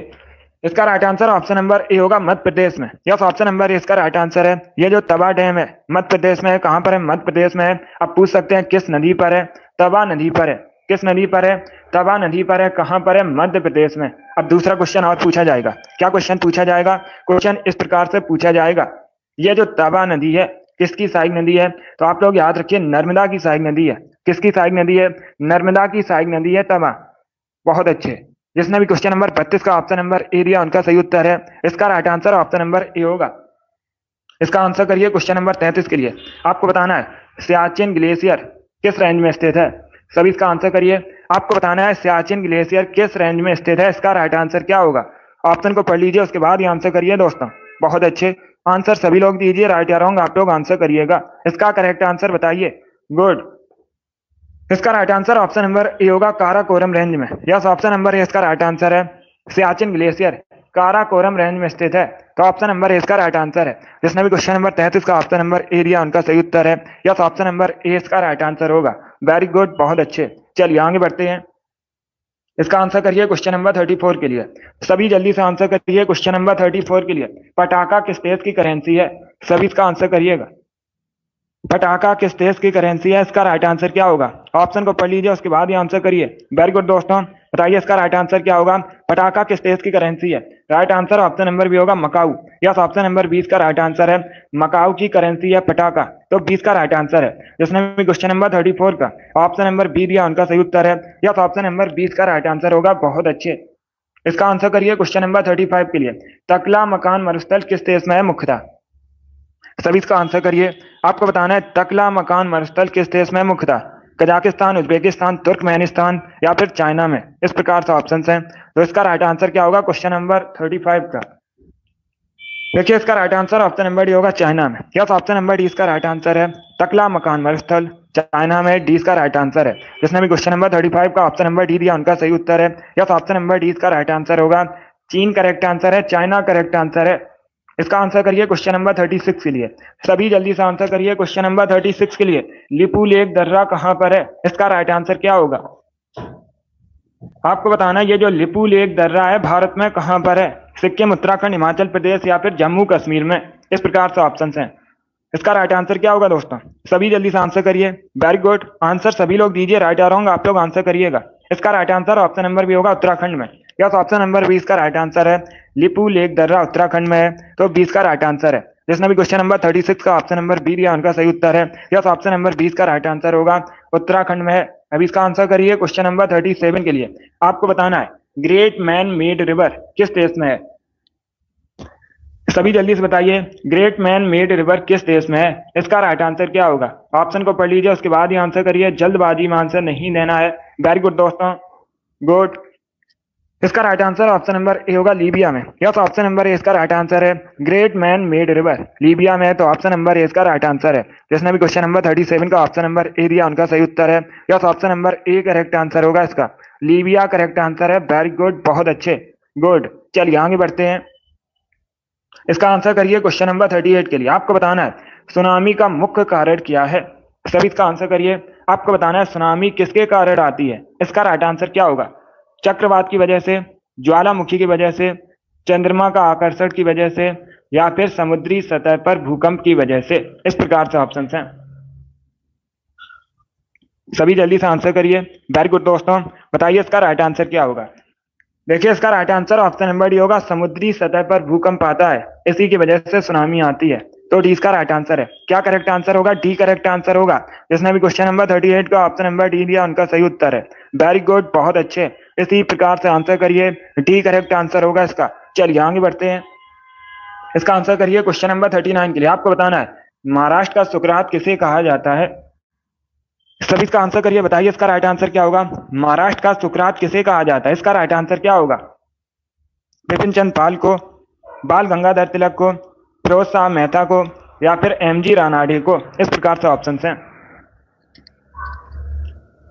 S1: इसका right answer option number A होगा, मध्य प्रदेश में। यस, ऑप्शन नंबर ए इसका राइट आंसर है। ये जो तवा डैम है मध्य प्रदेश में है। कहां पर है? मध्य प्रदेश में है। अब पूछ सकते हैं किस नदी पर है? तवा नदी पर है। किस नदी पर है? तवा नदी पर है। कहां पर है? मध्य प्रदेश में। अब दूसरा क्वेश्चन और पूछा जाएगा। क्या क्वेश्चन पूछा जाएगा? क्वेश्चन इस प्रकार से पूछा जाएगा, ये जो तवा नदी है किसकी सहायक नदी है? तो आप लोग याद रखिए, नर्मदा की सहायक नदी है। किसकी सहायक नदी है? नर्मदा की सहायक नदी है तवा। बहुत अच्छे। जिसने भी क्वेश्चन नंबर 32 का ऑप्शन नंबर ए दिया उनका सही उत्तर है। इसका right answer option number A होगा। इसका आंसर करिए क्वेश्चन नंबर 33 के लिए। आपको बताना है सियाचिन ग्लेशियर किस रेंज में स्थित है। सभी इसका आंसर करिए। आपको बताना है सियाचिन ग्लेशियर किस रेंज में स्थित है। इसका राइट आंसर क्या होगा? ऑप्शन को पढ़ लीजिए, उसके बाद ही आंसर करिए दोस्तों। बहुत अच्छे। आंसर सभी लोग दीजिए, राइट या रॉन्ग आप लोग आंसर करिएगा। इसका करेक्ट आंसर बताइए। गुड। इसका right answer option number A होगा, काराकोरम रेंज में। यस, ऑप्शन नंबर ए इसका राइट आंसर है। सियाचिन ग्लेशियर काराकोरम रेंज में स्थित है, तो ऑप्शन नंबर ए इसका राइट आंसर है। जिसने भी क्वेश्चन नंबर 33 का ऑप्शन नंबर ए दिया उनका सही उत्तर है। यस, ऑप्शन नंबर ए इसका राइट आंसर होगा। वेरी गुड, बहुत अच्छे। चलिए आगे बढ़ते हैं। इसका आंसर करिए क्वेश्चन नंबर 34 के लिए। सभी जल्दी से आंसर करिए क्वेश्चन नंबर 34 के लिए। पटाखा किस देश की करेंसी है? सभी इसका आंसर करिएगा। पटाखा किस देश की करेंसी है? इसका राइट आंसर क्या होगा? ऑप्शन को पढ़ लीजिए, उसके बाद ही आंसर करिए। वेरी गुड दोस्तों, बताइए इसका राइट आंसर क्या होगा। पटाखा किस देश की करेंसी है? Right answer option number B होगा, मकाऊ। यस, ऑप्शन नंबर 20 का राइट आंसर है। मकाऊ की करेंसी है पटाखा, तो 20 का राइट आंसर है। जिसने भी क्वेश्चन नंबर 34 का ऑप्शन नंबर बी दिया उनका सही उत्तर है। यस, ऑप्शन नंबर 20 का राइट आंसर होगा। बहुत अच्छे। इसका आंसर करिए क्वेश्चन नंबर 35 के लिए। तकला मकान मरुस्थल किस देश में है मुख्यतः? सभी इसका आंसर करिए। आपको बताना है तकला मकान मरुस्थल किस देश में मुख्यतः? कजाकिस्तान, उज्बेकिस्तान, तुर्कमेनिस्तान या फिर चाइना में। इस प्रकार से ऑप्शन हैं। तो इसका राइट आंसर क्या होगा क्वेश्चन नंबर 35 का? देखिए इसका right answer option number D होगा, चाइना में। यस, ऑप्शन नंबर डी इसका राइट आंसर है। तकला मकान मरुस्थल चाइना में, डी इसका राइट आंसर है। जिसने भी क्वेश्चन नंबर 35 का ऑप्शन नंबर डी दिया उनका सही उत्तर है। यस, ऑप्शन नंबर डी इसका राइट आंसर होगा। चीन करेक्ट आंसर है, चाइना करेक्ट आंसर है। इसका आंसर करिए क्वेश्चन नंबर 36 के लिए। सभी जल्दी से आंसर करिए क्वेश्चन नंबर 36 के लिए। लिपू लेक दर्रा कहां पर है? इसका राइट आंसर क्या होगा? आपको बताना है ये जो लिपू लेक दर्रा है भारत में कहां पर है? सिक्किम, उत्तराखंड, हिमाचल प्रदेश या फिर जम्मू कश्मीर में। इस प्रकार से ऑप्शन हैं। इसका राइट आंसर क्या होगा दोस्तों? सभी जल्दी से आंसर करिए। वेरी गुड, आंसर सभी लोग दीजिए। राइट आ रहा आप लोग आंसर करिएगा। इसका right answer option number B होगा, उत्तराखंड में। यस, ऑप्शन नंबर 20 का राइट आंसर है। लिपू लेक दर्रा उत्तराखंड में है, तो 20 का राइट आंसर है। जिसने भी क्वेश्चन नंबर 36 का ऑप्शन नंबर बी दिया उनका सही उत्तर है। यस, ऑप्शन नंबर 20 का राइट आंसर होगा, उत्तराखंड में है। अभी इसका आंसर करिए क्वेश्चन नंबर 37 के लिए। आपको बताना है ग्रेट मैन मेड रिवर किस देश में है? सभी जल्दी से बताइए, ग्रेट मैन मेड रिवर किस देश में है? इसका राइट आंसर क्या होगा? ऑप्शन को पढ़ लीजिए, उसके बाद ही आंसर करिए। जल्दबाजी में आंसर नहीं देना है। वेरी गुड दोस्तों, गुड। इसका right answer option number A होगा, लीबिया में। यस, ऑप्शन नंबर ए इसका राइट आंसर है। Great man made river Libya में है, तो ऑप्शन नंबर ए इसका राइट आंसर है। जिसने भी क्वेश्चन नंबर 37 का ऑप्शन नंबर ए दिया उनका सही उत्तर है। Yes, option number A correct answer होगा इसका। लीबिया करेक्ट आंसर है। वेरी गुड, बहुत अच्छे, गुड। चलिए आगे बढ़ते हैं। इसका आंसर करिए क्वेश्चन नंबर 38 के लिए। आपको बताना है सुनामी का मुख्य कारण क्या है? सभी इसका आंसर करिए। आपको बताना है सुनामी किसके कारण आती है? इसका राइट आंसर क्या होगा? चक्रवात की वजह से, ज्वालामुखी की वजह से, चंद्रमा का आकर्षण की वजह से, या फिर समुद्री सतह पर भूकंप की वजह से। इस प्रकार से ऑप्शन हैं। सभी जल्दी से आंसर करिए। वेरी गुड दोस्तों, बताइए इसका राइट आंसर क्या होगा? देखिए इसका right answer option number D होगा, समुद्री सतह पर भूकंप आता है, इसी की वजह से सुनामी आती है, तो डी इसका राइट आंसर है। क्या करेक्ट आंसर होगा? डी करेक्ट आंसर होगा। जिसने भी क्वेश्चन नंबर 38 का ऑप्शन नंबर डी दिया उनका सही उत्तर है। वेरी गुड, बहुत अच्छे। इसी प्रकार से आंसर करिए, डी करेक्ट आंसर होगा इसका। चलिए आगे बढ़ते हैं। इसका आंसर करिए क्वेश्चन नंबर 39 के लिए। आपको बताना है महाराष्ट्र का सुकरात किसे कहा जाता है? सभी इसका आंसर करिए, बताइए इसका राइट आंसर क्या होगा? महाराष्ट्र का सुकरात किसे कहा जाता है? इसका राइट आंसर क्या होगा? बिपिन चंद्र पाल को, बाल गंगाधर तिलक को, फिरोज शाह मेहता को, या फिर एमजी रानाडे को। इस प्रकार से ऑप्शन हैं।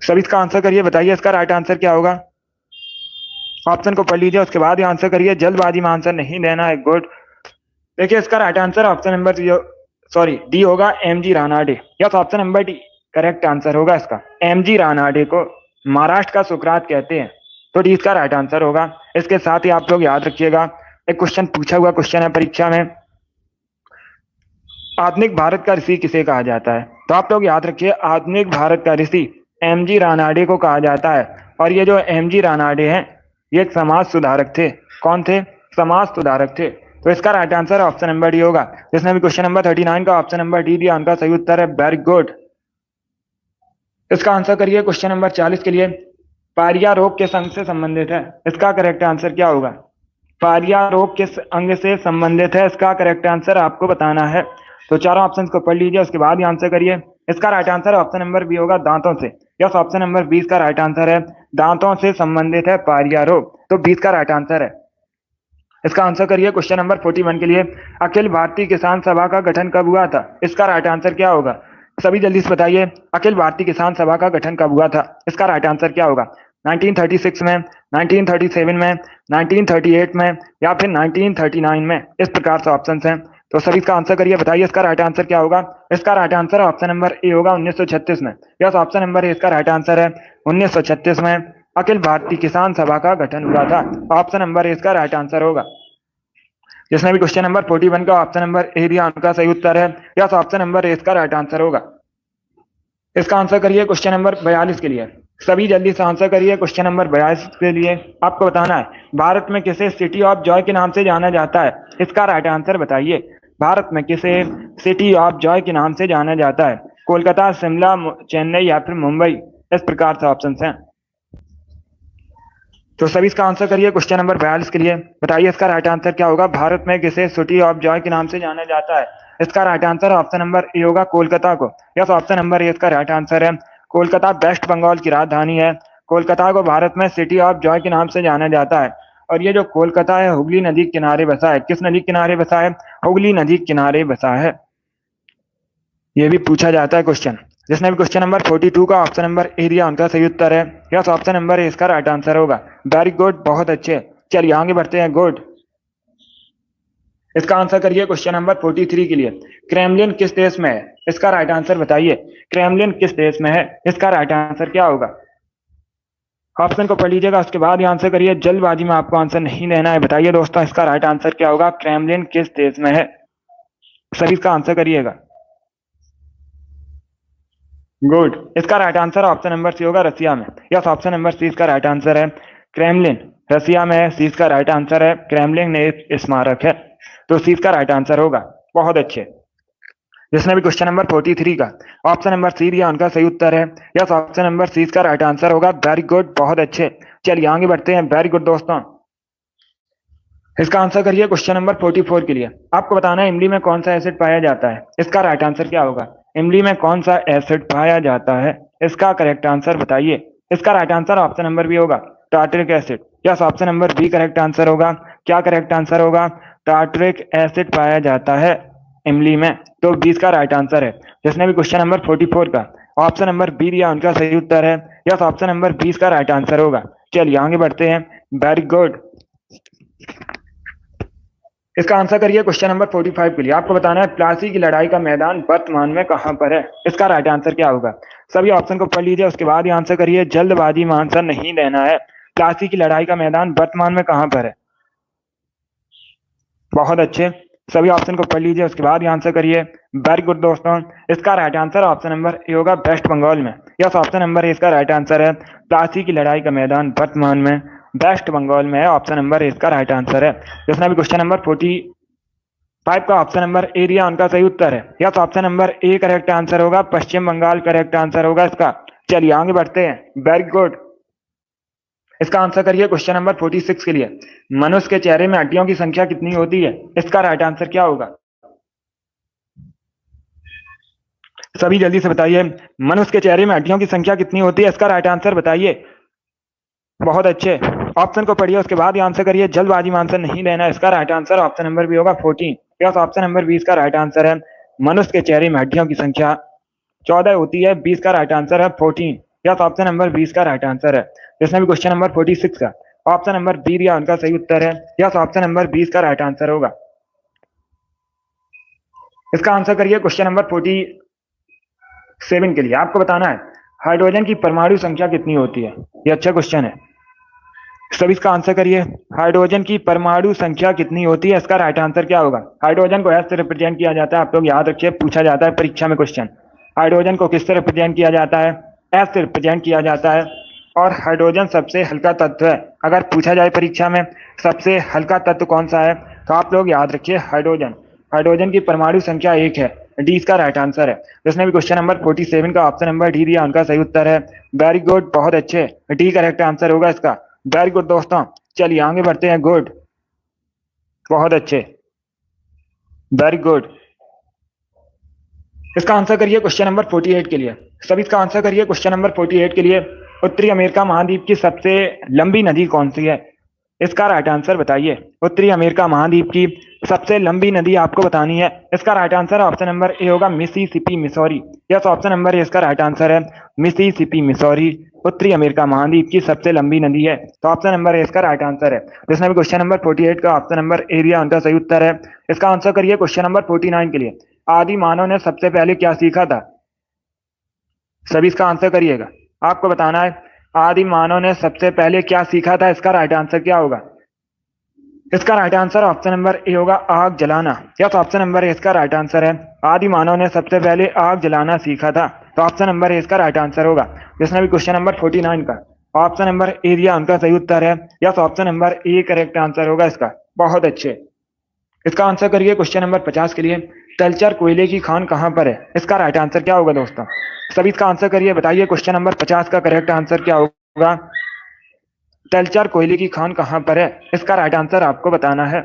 S1: सभी इसका आंसर करिए, बताइए इसका राइट आंसर क्या होगा? ऑप्शन को पढ़ लीजिए, उसके बाद ही आंसर करिए। जल्दबाजी में आंसर नहीं देना है। गुड। देखिए इसका right answer option number D होगा, MG Ranade. Yes, option number D correct answer होगा इसका। एमजी रानाडे को महाराष्ट्र का सुकरात कहते हैं, तो डी इसका राइट आंसर होगा। इसके साथ ही आप लोग याद रखिएगा, एक क्वेश्चन पूछा हुआ क्वेश्चन है परीक्षा में, आधुनिक भारत का ऋषि किसे कहा जाता है? तो आप लोग याद रखिए, आधुनिक भारत का ऋषि एमजी रानाडे को कहा जाता है। और ये जो एमजी रानाडे हैं, ये एक समाज सुधारक थे। कौन थे? समाज सुधारक थे। तो इसका right answer option number D होगा। जिसने भी क्वेश्चन नंबर 39 का ऑप्शन नंबर डी दिया उनका सही उत्तर है। Very good. इसका आंसर करिए क्वेश्चन नंबर 40 के लिए। पारिया रोग किस अंग से संबंधित है? इसका करेक्ट आंसर क्या होगा? पारिया रोग किस अंग से संबंधित है? इसका करेक्ट आंसर आपको बताना है। तो चारों ऑप्शंस को पढ़ लीजिए, उसके बाद ही आंसर करिए। इसका right answer option number B होगा, दांतों से। यस, ऑप्शन नंबर 20 का राइट आंसर है। दांतों से संबंधित है पारिया रोग, तो 20 का राइट आंसर है। इसका आंसर करिए क्वेश्चन नंबर 41 के लिए। अखिल भारतीय किसान सभा का गठन कब हुआ था? इसका राइट आंसर क्या होगा? सभी जल्दी से बताइए, अखिल भारतीय किसान सभा का गठन कब हुआ था? इसका राइट आंसर क्या होगा? 1936 में, 1937 में, 1938 में, या फिर 1939 में। इस प्रकार से ऑप्शन हैं। तो सभी इसका आंसर करिए, बताइए इसका राइट आंसर क्या होगा? इसका right answer option number A होगा, 1936 में। यस, ऑप्शन नंबर ए इसका राइट आंसर है। 1936 में अखिल भारतीय किसान सभा का गठन हुआ था। ऑप्शन नंबर ए इसका राइट आंसर होगा। जिसने भी क्वेश्चन नंबर 41 का ऑप्शन नंबर ए दिया उनका सही उत्तर है। यस, ऑप्शन नंबर ए इसका राइट आंसर होगा। इसका आंसर करिए क्वेश्चन नंबर 42 के लिए। सभी जल्दी से आंसर करिए क्वेश्चन नंबर 42 के लिए। आपको बताना है भारत में किसे सिटी ऑफ जॉय के नाम से जाना जाता है? इसका राइट आंसर बताइए। भारत में किसे सिटी ऑफ जॉय के नाम से जाना जाता है? कोलकाता, शिमला, चेन्नई या फिर मुंबई। इस प्रकार से ऑप्शन हैं। तो सभी इसका आंसर करिए क्वेश्चन नंबर 42 के लिए। बताइए इसका राइट आंसर क्या होगा? भारत में किसे सिटी ऑफ जॉय के नाम से जाना जाता है? इसका right answer option number A होगा, कोलकाता को। यस, ऑप्शन नंबर ए इसका राइट आंसर है। कोलकाता वेस्ट बंगाल की राजधानी है। कोलकाता को भारत में सिटी ऑफ जॉय के नाम से जाना जाता है। और ये जो कोलकाता है, हुगली नदी के किनारे बसा है। किस नदी के किनारे बसा है? हुगली नदी के किनारे बसा है। ये भी पूछा जाता है क्वेश्चन। जिसने भी क्वेश्चन नंबर 42 का ऑप्शन नंबर ए दिया उनका सही उत्तर है यस, ऑप्शन नंबर ए इसका राइट आंसर होगा। वेरी गुड, बहुत अच्छे। चलिए आगे बढ़ते हैं। गुड। इसका आंसर करिए क्वेश्चन नंबर 43 के लिए। क्रेमलिन किस देश में है? इसका राइट आंसर बताइए। क्रेमलिन किस देश में है? इसका राइट आंसर क्या होगा? ऑप्शन को पढ़ लीजिएगा, उसके बाद ही आंसर करिए। जल्दबाजी में आपको आंसर नहीं देना है। बताइए दोस्तों इसका राइट आंसर क्या होगा? क्रेमलिन किस देश में है? सभी इसका आंसर करिएगा। गुड। इसका right answer option number C होगा, रसिया में। यस, ऑप्शन नंबर सी इसका राइट आंसर है। क्रेमलिन रसिया में है, सी इसका राइट आंसर है। क्रेमलिन एक स्मारक है, तो सी इसका राइट आंसर होगा। बहुत अच्छे। जिसने भी क्वेश्चन नंबर 43 का ऑप्शन नंबर सी दिया उनका सही उत्तर है। यस, ऑप्शन नंबर सी इसका राइट आंसर होगा। वेरी गुड, बहुत अच्छे। चलिए आगे बढ़ते हैं। वेरी गुड दोस्तों। इसका आंसर करिए क्वेश्चन नंबर 44 के लिए। आपको बताना है इमली में कौन सा एसिड पाया जाता है? इसका राइट आंसर क्या होगा? इमली में कौन सा एसिड पाया जाता है? इसका करेक्ट आंसर बताइए। इसका right answer option number B होगा, tartaric acid. Yes, option number B correct answer होगा। क्या करेक्ट आंसर होगा? टार्टरिक एसिड पाया जाता है इमली में, तो बी इसका राइट आंसर है। जिसने भी क्वेश्चन नंबर 44 का ऑप्शन नंबर बी दिया उनका सही उत्तर है। यस, ऑप्शन नंबर बी इसका राइट आंसर होगा। चलिए आगे बढ़ते हैं। Very good. इसका आंसर करिए क्वेश्चन नंबर 45 के लिए। आपको बताना है प्लासी की लड़ाई का मैदान वर्तमान में कहां पर है? इसका राइट आंसर क्या होगा? सभी ऑप्शन को पढ़ लीजिए, उसके बाद ही आंसर करिए। जल्दबाजी में आंसर नहीं देना है। प्लासी की लड़ाई का मैदान वर्तमान में कहां पर है? बहुत अच्छे। सभी ऑप्शन को पढ़ लीजिए, उसके बाद ही आंसर करिए। वेरी गुड दोस्तों। इसका right answer option number A होगा, वेस्ट बंगाल में। यस, ऑप्शन नंबर ए इसका राइट आंसर है। प्लासी की लड़ाई का मैदान वर्तमान में वेस्ट बंगाल में है। ऑप्शन नंबर ए इसका राइट आंसर है। जिसने भी क्वेश्चन नंबर 45 का ऑप्शन नंबर ए दिया उनका सही उत्तर है। Yes, option number A correct answer होगा। पश्चिम बंगाल करेक्ट आंसर होगा इसका। चलिए आगे बढ़ते हैं। Very good. इसका आंसर करिए क्वेश्चन नंबर 46 के लिए। मनुष्य के चेहरे में हड्डियों की संख्या कितनी होती है? इसका राइट आंसर क्या होगा? सभी जल्दी से बताइए। मनुष्य के चेहरे में हड्डियों की संख्या कितनी होती है? इसका राइट आंसर बताइए। बहुत अच्छे। ऑप्शन को पढ़िए, उसके बाद ही आंसर करिए। जल्दबाजी में आंसर नहीं देना। इसका right answer option number B होगा, 14। यस, ऑप्शन नंबर 20 का राइट आंसर है। मनुष्य के चेहरे में हड्डियों की संख्या 14 होती है। 20 का राइट आंसर है 14। यस, ऑप्शन नंबर 20 का राइट आंसर है। जिसने भी क्वेश्चन नंबर 46 का ऑप्शन नंबर बी दिया उनका सही उत्तर है। यस, ऑप्शन नंबर 20 का राइट आंसर होगा। इसका आंसर करिए क्वेश्चन नंबर 47 के लिए। आपको बताना है हाइड्रोजन की परमाणु संख्या कितनी होती है? ये अच्छा क्वेश्चन है। सभी इसका आंसर करिए। हाइड्रोजन की परमाणु संख्या कितनी होती है? इसका राइट आंसर क्या होगा? हाइड्रोजन को एस से रिप्रेजेंट किया जाता है। आप लोग याद रखिए, पूछा जाता है परीक्षा में क्वेश्चन। हाइड्रोजन को किससे रिप्रेजेंट किया जाता है? एस से रिप्रेजेंट किया जाता है। और हाइड्रोजन सबसे हल्का तत्व है। अगर पूछा जाए परीक्षा में सबसे हल्का तत्व कौन सा है, तो आप लोग याद रखिए हाइड्रोजन। हाइड्रोजन की परमाणु संख्या 1 है। डी इसका राइट आंसर है। जिसने भी क्वेश्चन नंबर 47 का ऑप्शन नंबर डी दिया उनका सही उत्तर है। वेरी गुड, बहुत अच्छे। डी करेक्ट आंसर होगा इसका। वेरी गुड दोस्तों। चलिए आगे बढ़ते हैं। गुड, बहुत अच्छे। Very good. इसका आंसर करिए क्वेश्चन नंबर 48 के लिए। सभी इसका आंसर करिए क्वेश्चन नंबर 48 के लिए। उत्तरी अमेरिका महाद्वीप की सबसे लंबी नदी कौन सी है? इसका राइट आंसर बताइए। उत्तरी अमेरिका महाद्वीप की सबसे लंबी नदी आपको बतानी है। इसका right answer option number A होगा, Mississippi Missouri. Yes, option number A इसका राइट आंसर है। मिसिसिपी मिसौरी उत्तरी अमेरिका महाद्वीप की सबसे लंबी नदी है, तो ऑप्शन नंबर ए इसका राइट आंसर है। जिसने भी क्वेश्चन नंबर 48 का ऑप्शन नंबर ए दिया उनका सही उत्तर है। इसका आंसर करिए क्वेश्चन नंबर 49 के लिए। आदि मानव ने सबसे पहले क्या सीखा था? सभी इसका आंसर करिएगा। आपको बताना है आदि मानव ने सबसे पहले क्या सीखा था। इसका राइट आंसर क्या होगा? इसका right answer option number A होगा, आग जलाना। यस, ऑप्शन नंबर ए इसका राइट आंसर है। आदि मानव ने सबसे पहले आग जलाना सीखा था, तो ऑप्शन नंबर ए इसका राइट आंसर होगा। जिसने भी क्वेश्चन नंबर 49 का ऑप्शन नंबर ए दिया उनका सही उत्तर है। Yes, option number A correct answer होगा इसका। बहुत अच्छे। इसका आंसर करिए क्वेश्चन नंबर 50 के लिए। तलचर कोयले की खान कहां पर है? इसका राइट आंसर क्या होगा दोस्तों? सभी इसका आंसर करिए, बताइए क्वेश्चन नंबर 50 का करेक्ट आंसर क्या होगा? तलचर कोयले की खान कहां पर है? इसका राइट आंसर आपको बताना है।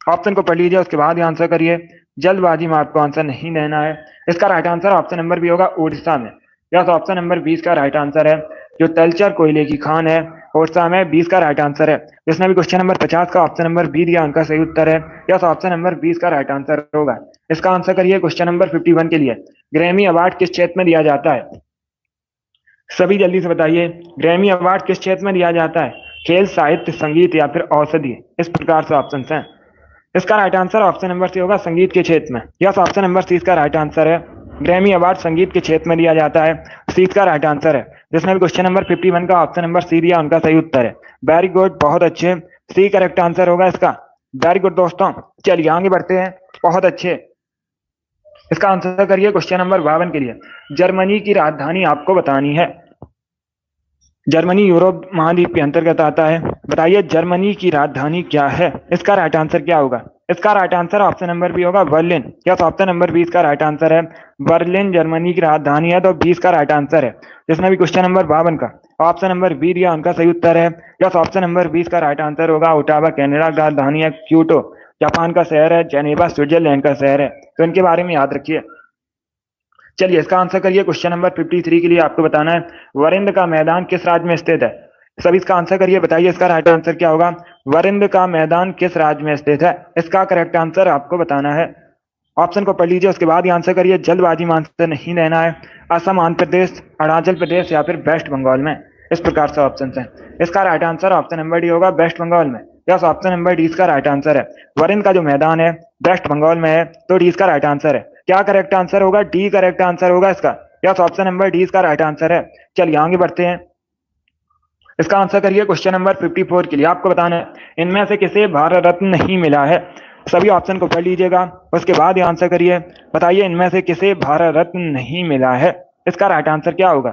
S1: ऑप्शन को पढ़ लीजिए, उसके बाद ही आंसर करिए। जल्दबाजी में आपको आंसर नहीं देना है। इसका right answer option number B होगा, उड़ीसा में। यस, ऑप्शन नंबर 20 का राइट आंसर है। जो तलचर कोयले की खान है ओरछा में 20 का राइट आंसर है। जिसने भी क्वेश्चन नंबर 50 का ऑप्शन नंबर बी दिया उनका सही उत्तर है। यस, ऑप्शन नंबर 20 का राइट आंसर होगा। इसका आंसर करिए क्वेश्चन नंबर 51 के लिए। ग्रैमी अवार्ड किस क्षेत्र में दिया जाता है? सभी जल्दी से बताइए, ग्रैमी अवार्ड किस क्षेत्र में दिया जाता है? खेल, साहित्य, संगीत या फिर औषधि? इस प्रकार से ऑप्शन हैं। इसका right answer option number C होगा, संगीत के क्षेत्र में। यस, ऑप्शन नंबर सी इसका राइट आंसर है। ग्रैमी अवार्ड संगीत के क्षेत्र में दिया जाता है। सी इसका राइट आंसर है। जिसने भी क्वेश्चन नंबर 51 का ऑप्शन नंबर सी दिया उनका सही उत्तर है। वेरी गुड, बहुत अच्छे। सी करेक्ट आंसर होगा इसका। वेरी गुड दोस्तों, चलिए आगे बढ़ते हैं। बहुत अच्छे। इसका आंसर करिए क्वेश्चन नंबर 52 के लिए। जर्मनी की राजधानी आपको बतानी है। जर्मनी यूरोप महाद्वीप के अंतर्गत आता है। बताइए जर्मनी की राजधानी क्या है? इसका राइट आंसर क्या होगा? इसका right answer option number B होगा, बर्लिन। यस, ऑप्शन नंबर 20 का राइट आंसर है। बर्लिन जर्मनी की राजधानी है, तो 20 का राइट आंसर है। जिसने भी क्वेश्चन नंबर 52 का ऑप्शन नंबर बी दिया उनका सही उत्तर है। यस, ऑप्शन नंबर 20 का राइट आंसर होगा। ओटावा कनाडा की राजधानी है। क्योटो जापान का शहर है। जेनेवा स्विट्जरलैंड का शहर है। तो इनके बारे में याद रखिए। चलिए इसका आंसर करिए क्वेश्चन नंबर 53 के लिए। आपको बताना है वरिंद का मैदान किस राज्य में स्थित है? सभी इसका आंसर करिए, बताइए इसका राइट आंसर क्या होगा? वरिंद का मैदान किस राज्य में स्थित है? इसका करेक्ट आंसर आपको बताना है। ऑप्शन को पढ़ लीजिए, उसके बाद ही आंसर करिए। जल्दबाजी में आंसर नहीं देना है। असम, आंध्र प्रदेश, अरुणाचल प्रदेश या फिर वेस्ट बंगाल में? इस प्रकार से ऑप्शन है। इसका right answer option number D होगा, वेस्ट बंगाल में। यस, ऑप्शन नंबर डी इसका राइट आंसर है। वरिंद का जो मैदान है वेस्ट बंगाल में है, तो डी इसका राइट आंसर है। क्या करेक्ट आंसर होगा? डी करेक्ट आंसर होगा इसका। यस, ऑप्शन नंबर डी इसका राइट आंसर है। चलिए आगे बढ़ते हैं। इसका आंसर करिए क्वेश्चन नंबर 54 के लिए। आपको बताना है इनमें से किसे भारत रत्न नहीं मिला है? सभी ऑप्शन को पढ़ लीजिएगा, उसके बाद ही आंसर करिए। बताइए इनमें से किसे भारत रत्न नहीं मिला है? इसका राइट आंसर क्या होगा?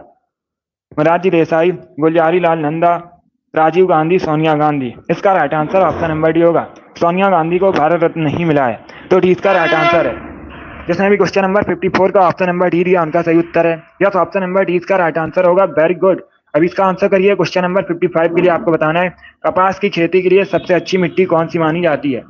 S1: मोरारजी देसाई, गुलजारी लाल नंदा, राजीव गांधी, सोनिया गांधी? इसका right answer option number D होगा। सोनिया गांधी को भारत रत्न नहीं मिला है, तो डी इसका राइट आंसर है। जिसने भी क्वेश्चन नंबर 54 का ऑप्शन नंबर डी दिया उनका सही उत्तर है। यस, ऑप्शन नंबर डी इसका राइट आंसर होगा। Very good. अब इसका आंसर करिए क्वेश्चन नंबर 55 के लिए। आपको बताना है कपास की खेती के लिए सबसे अच्छी मिट्टी कौन सी मानी जाती है?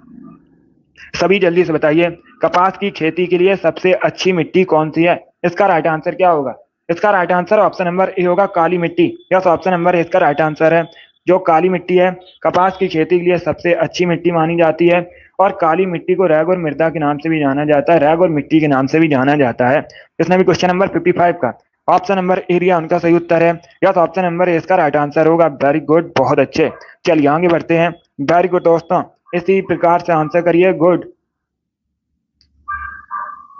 S1: सभी जल्दी से बताइए, कपास की खेती के लिए सबसे अच्छी मिट्टी कौन सी है? इसका राइट आंसर क्या होगा? इसका right answer option number A होगा, काली मिट्टी। यस, ऑप्शन नंबर ए इसका राइट आंसर है। जो काली मिट्टी है कपास की खेती के लिए सबसे अच्छी मिट्टी मानी जाती है। और काली मिट्टी को रैग और मृदा के नाम से भी जाना जाता है, रैग और मिट्टी के नाम से भी जाना जाता है। इसने भी क्वेश्चन नंबर 55 का ऑप्शन नंबर ए दिया उनका सही उत्तर है। यस, ऑप्शन नंबर ए इसका राइट आंसर होगा। वेरी गुड, बहुत अच्छे। चलिए आगे बढ़ते हैं। वेरी गुड दोस्तों, इसी प्रकार से आंसर करिए। गुड।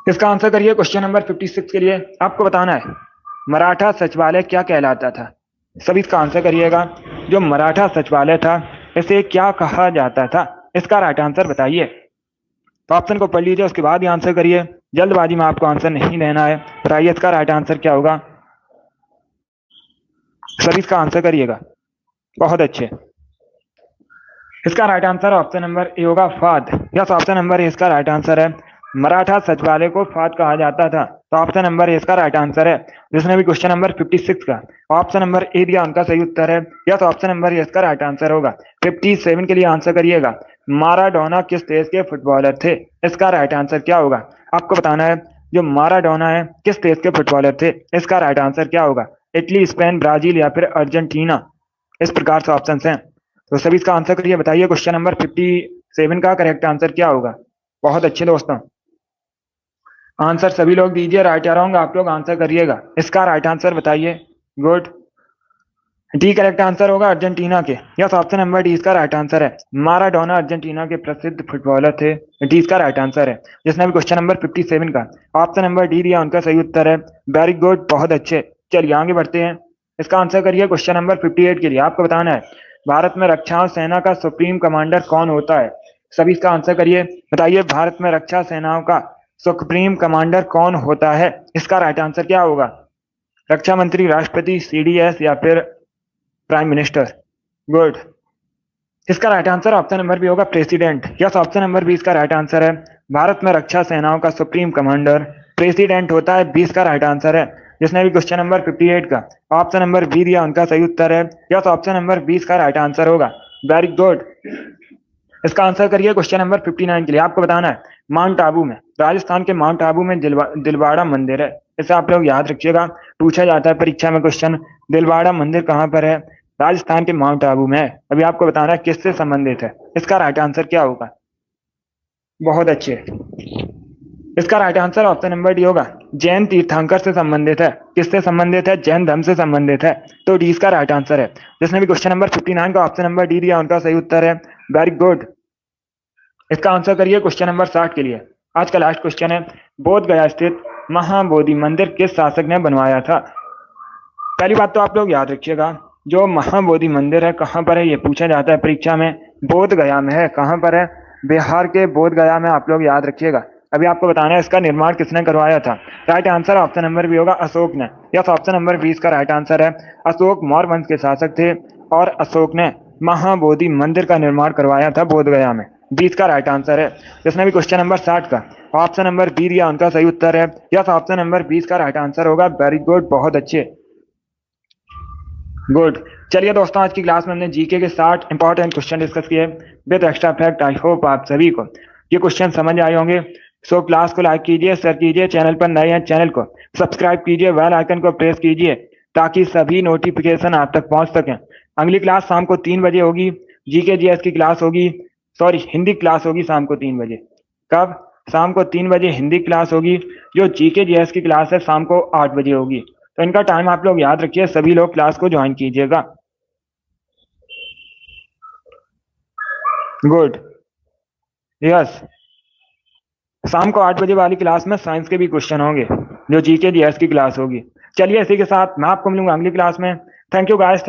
S1: इसका आंसर करिए क्वेश्चन नंबर 56 के लिए। आपको बताना है मराठा सचिवालय क्या कहलाता था? सभी इसका आंसर करिएगा। जो मराठा सचिवालय था इसे क्या कहा जाता था? इसका राइट आंसर बताइए। तो ऑप्शन को पढ़ लीजिए, उसके बाद ही आंसर करिए। जल्दबाजी में आपको आंसर नहीं देना है। बताइए इसका राइट आंसर क्या होगा? सभी इसका आंसर करिएगा। बहुत अच्छे। इसका right answer option number A होगा, फाद। यस, ऑप्शन नंबर ए इसका राइट आंसर है। मराठा सचिवालय को फाद कहा जाता था, तो ऑप्शन नंबर ए इसका राइट आंसर है। जिसने भी क्वेश्चन नंबर 56 का ऑप्शन नंबर ए दिया उनका सही उत्तर है। यस, ऑप्शन नंबर ए इसका राइट आंसर होगा। 57 के लिए आंसर करिएगा। माराडोना किस देश के फुटबॉलर थे? इसका राइट आंसर क्या होगा? आपको बताना है जो माराडोना है किस देश के फुटबॉलर थे? इसका राइट आंसर क्या होगा? इटली, स्पेन, ब्राजील या फिर अर्जेंटीना? इस प्रकार से ऑप्शन हैं। तो सभी इसका आंसर करिए। बताइए क्वेश्चन नंबर 57 का करेक्ट आंसर क्या होगा? बहुत अच्छे दोस्तों, आंसर सभी लोग दीजिए। राइट या रॉन्ग आप लोग आंसर करिएगा। इसका राइट आंसर बताइए। गुड। डी करेक्ट आंसर होगा, अर्जेंटीना के। यस, ऑप्शन नंबर डी इसका राइट आंसर है। माराडोना अर्जेंटीना के प्रसिद्ध फुटबॉलर थे। डी इसका राइट आंसर है। जिसने भी क्वेश्चन नंबर 57 का ऑप्शन नंबर डी दिया उनका सही उत्तर है। वेरी गुड, बहुत अच्छे। चलिए आगे बढ़ते हैं। इसका आंसर करिए क्वेश्चन नंबर 58 के लिए। आपको बताना है भारत में रक्षा सेना का सुप्रीम कमांडर कौन होता है? सभी इसका आंसर करिए। बताइए भारत में रक्षा सेनाओं का सुप्रीम कमांडर कौन होता है? इसका राइट आंसर क्या होगा? रक्षा मंत्री, राष्ट्रपति, सीडीएस या फिर प्राइम मिनिस्टर? गुड। इसका right answer option number B होगा, प्रेसिडेंट। यस, ऑप्शन नंबर 20 का राइट आंसर है। भारत में रक्षा सेनाओं का सुप्रीम कमांडर प्रेसिडेंट होता है। 20 का राइट आंसर है। जिसने भी क्वेश्चन नंबर 58 का ऑप्शन नंबर बी दिया उनका सही उत्तर है। यस, ऑप्शन नंबर 20 का राइट आंसर होगा। Very good. इसका आंसर करिए क्वेश्चन नंबर 59 के लिए। आपको बताना है माउंट आबू में, राजस्थान के माउंट आबू में दिलवाड़ा मंदिर है। इसे आप लोग याद रखिएगा, पूछा जाता है परीक्षा में क्वेश्चन। दिलवाड़ा मंदिर कहाँ पर है? राजस्थान के माउंट आबू में है। अभी आपको बताना है किससे संबंधित है। इसका राइट आंसर क्या होगा? बहुत अच्छे। इसका right answer option number D होगा, जैन तीर्थंकर से संबंधित है। किससे संबंधित है? जैन धर्म से संबंधित है। तो डी इसका राइट आंसर है। जिसने भी क्वेश्चन नंबर 59 का ऑप्शन नंबर डी दिया उनका सही उत्तर है। Very good. इसका आंसर करिए क्वेश्चन नंबर 60 के लिए। आज का लास्ट क्वेश्चन है, बोध गया स्थित महाबोधि मंदिर किस शासक ने बनवाया था? पहली बात तो आप लोग याद रखिएगा, जो महाबोधि मंदिर है कहाँ पर है ये पूछा जाता है परीक्षा में। बोध गया में है। कहाँ पर है? बिहार के बोध गया में। आप लोग याद रखिएगा। अभी आपको बताना है इसका निर्माण किसने करवाया था। Right answer option number B होगा, अशोक ने। यस, ऑप्शन नंबर 20 का राइट आंसर है। अशोक मौर्य वंश के शासक थे और अशोक ने महाबोधि मंदिर का निर्माण करवाया था बोध गया में। 20 का राइट आंसर है। जिसने भी क्वेश्चन नंबर 60 का ऑप्शन नंबर बी दिया उनका सही उत्तर है। यस, ऑप्शन नंबर 20 का राइट आंसर होगा। वेरी गुड, बहुत अच्छे, गुड। चलिए दोस्तों, आज की क्लास में हमने जीके के 60 इंपॉर्टेंट क्वेश्चन डिस्कस किए with extra fact. I hope आप सभी को ये क्वेश्चन समझ आए होंगे। सो क्लास को लाइक कीजिए, शेयर कीजिए, चैनल पर नए हैं चैनल को सब्सक्राइब कीजिए, बेल आइकन को प्रेस कीजिए ताकि सभी नोटिफिकेशन आप तक पहुंच सकें। अगली क्लास शाम को 3 बजे होगी। जीके जीएस की क्लास होगी, सॉरी हिंदी क्लास होगी शाम को 3 बजे। कब? शाम को 3 बजे हिंदी क्लास होगी। जो जीके जीएस की क्लास है शाम को 8 बजे होगी। तो इनका टाइम आप लोग याद रखिए, सभी लोग क्लास को ज्वाइन कीजिएगा। गुड। यस, शाम को 8 बजे वाली क्लास में साइंस के भी क्वेश्चन होंगे जो जीके जीएस की क्लास होगी। चलिए इसी के साथ मैं आपको मिलूंगा अगली क्लास में। Thank you guys.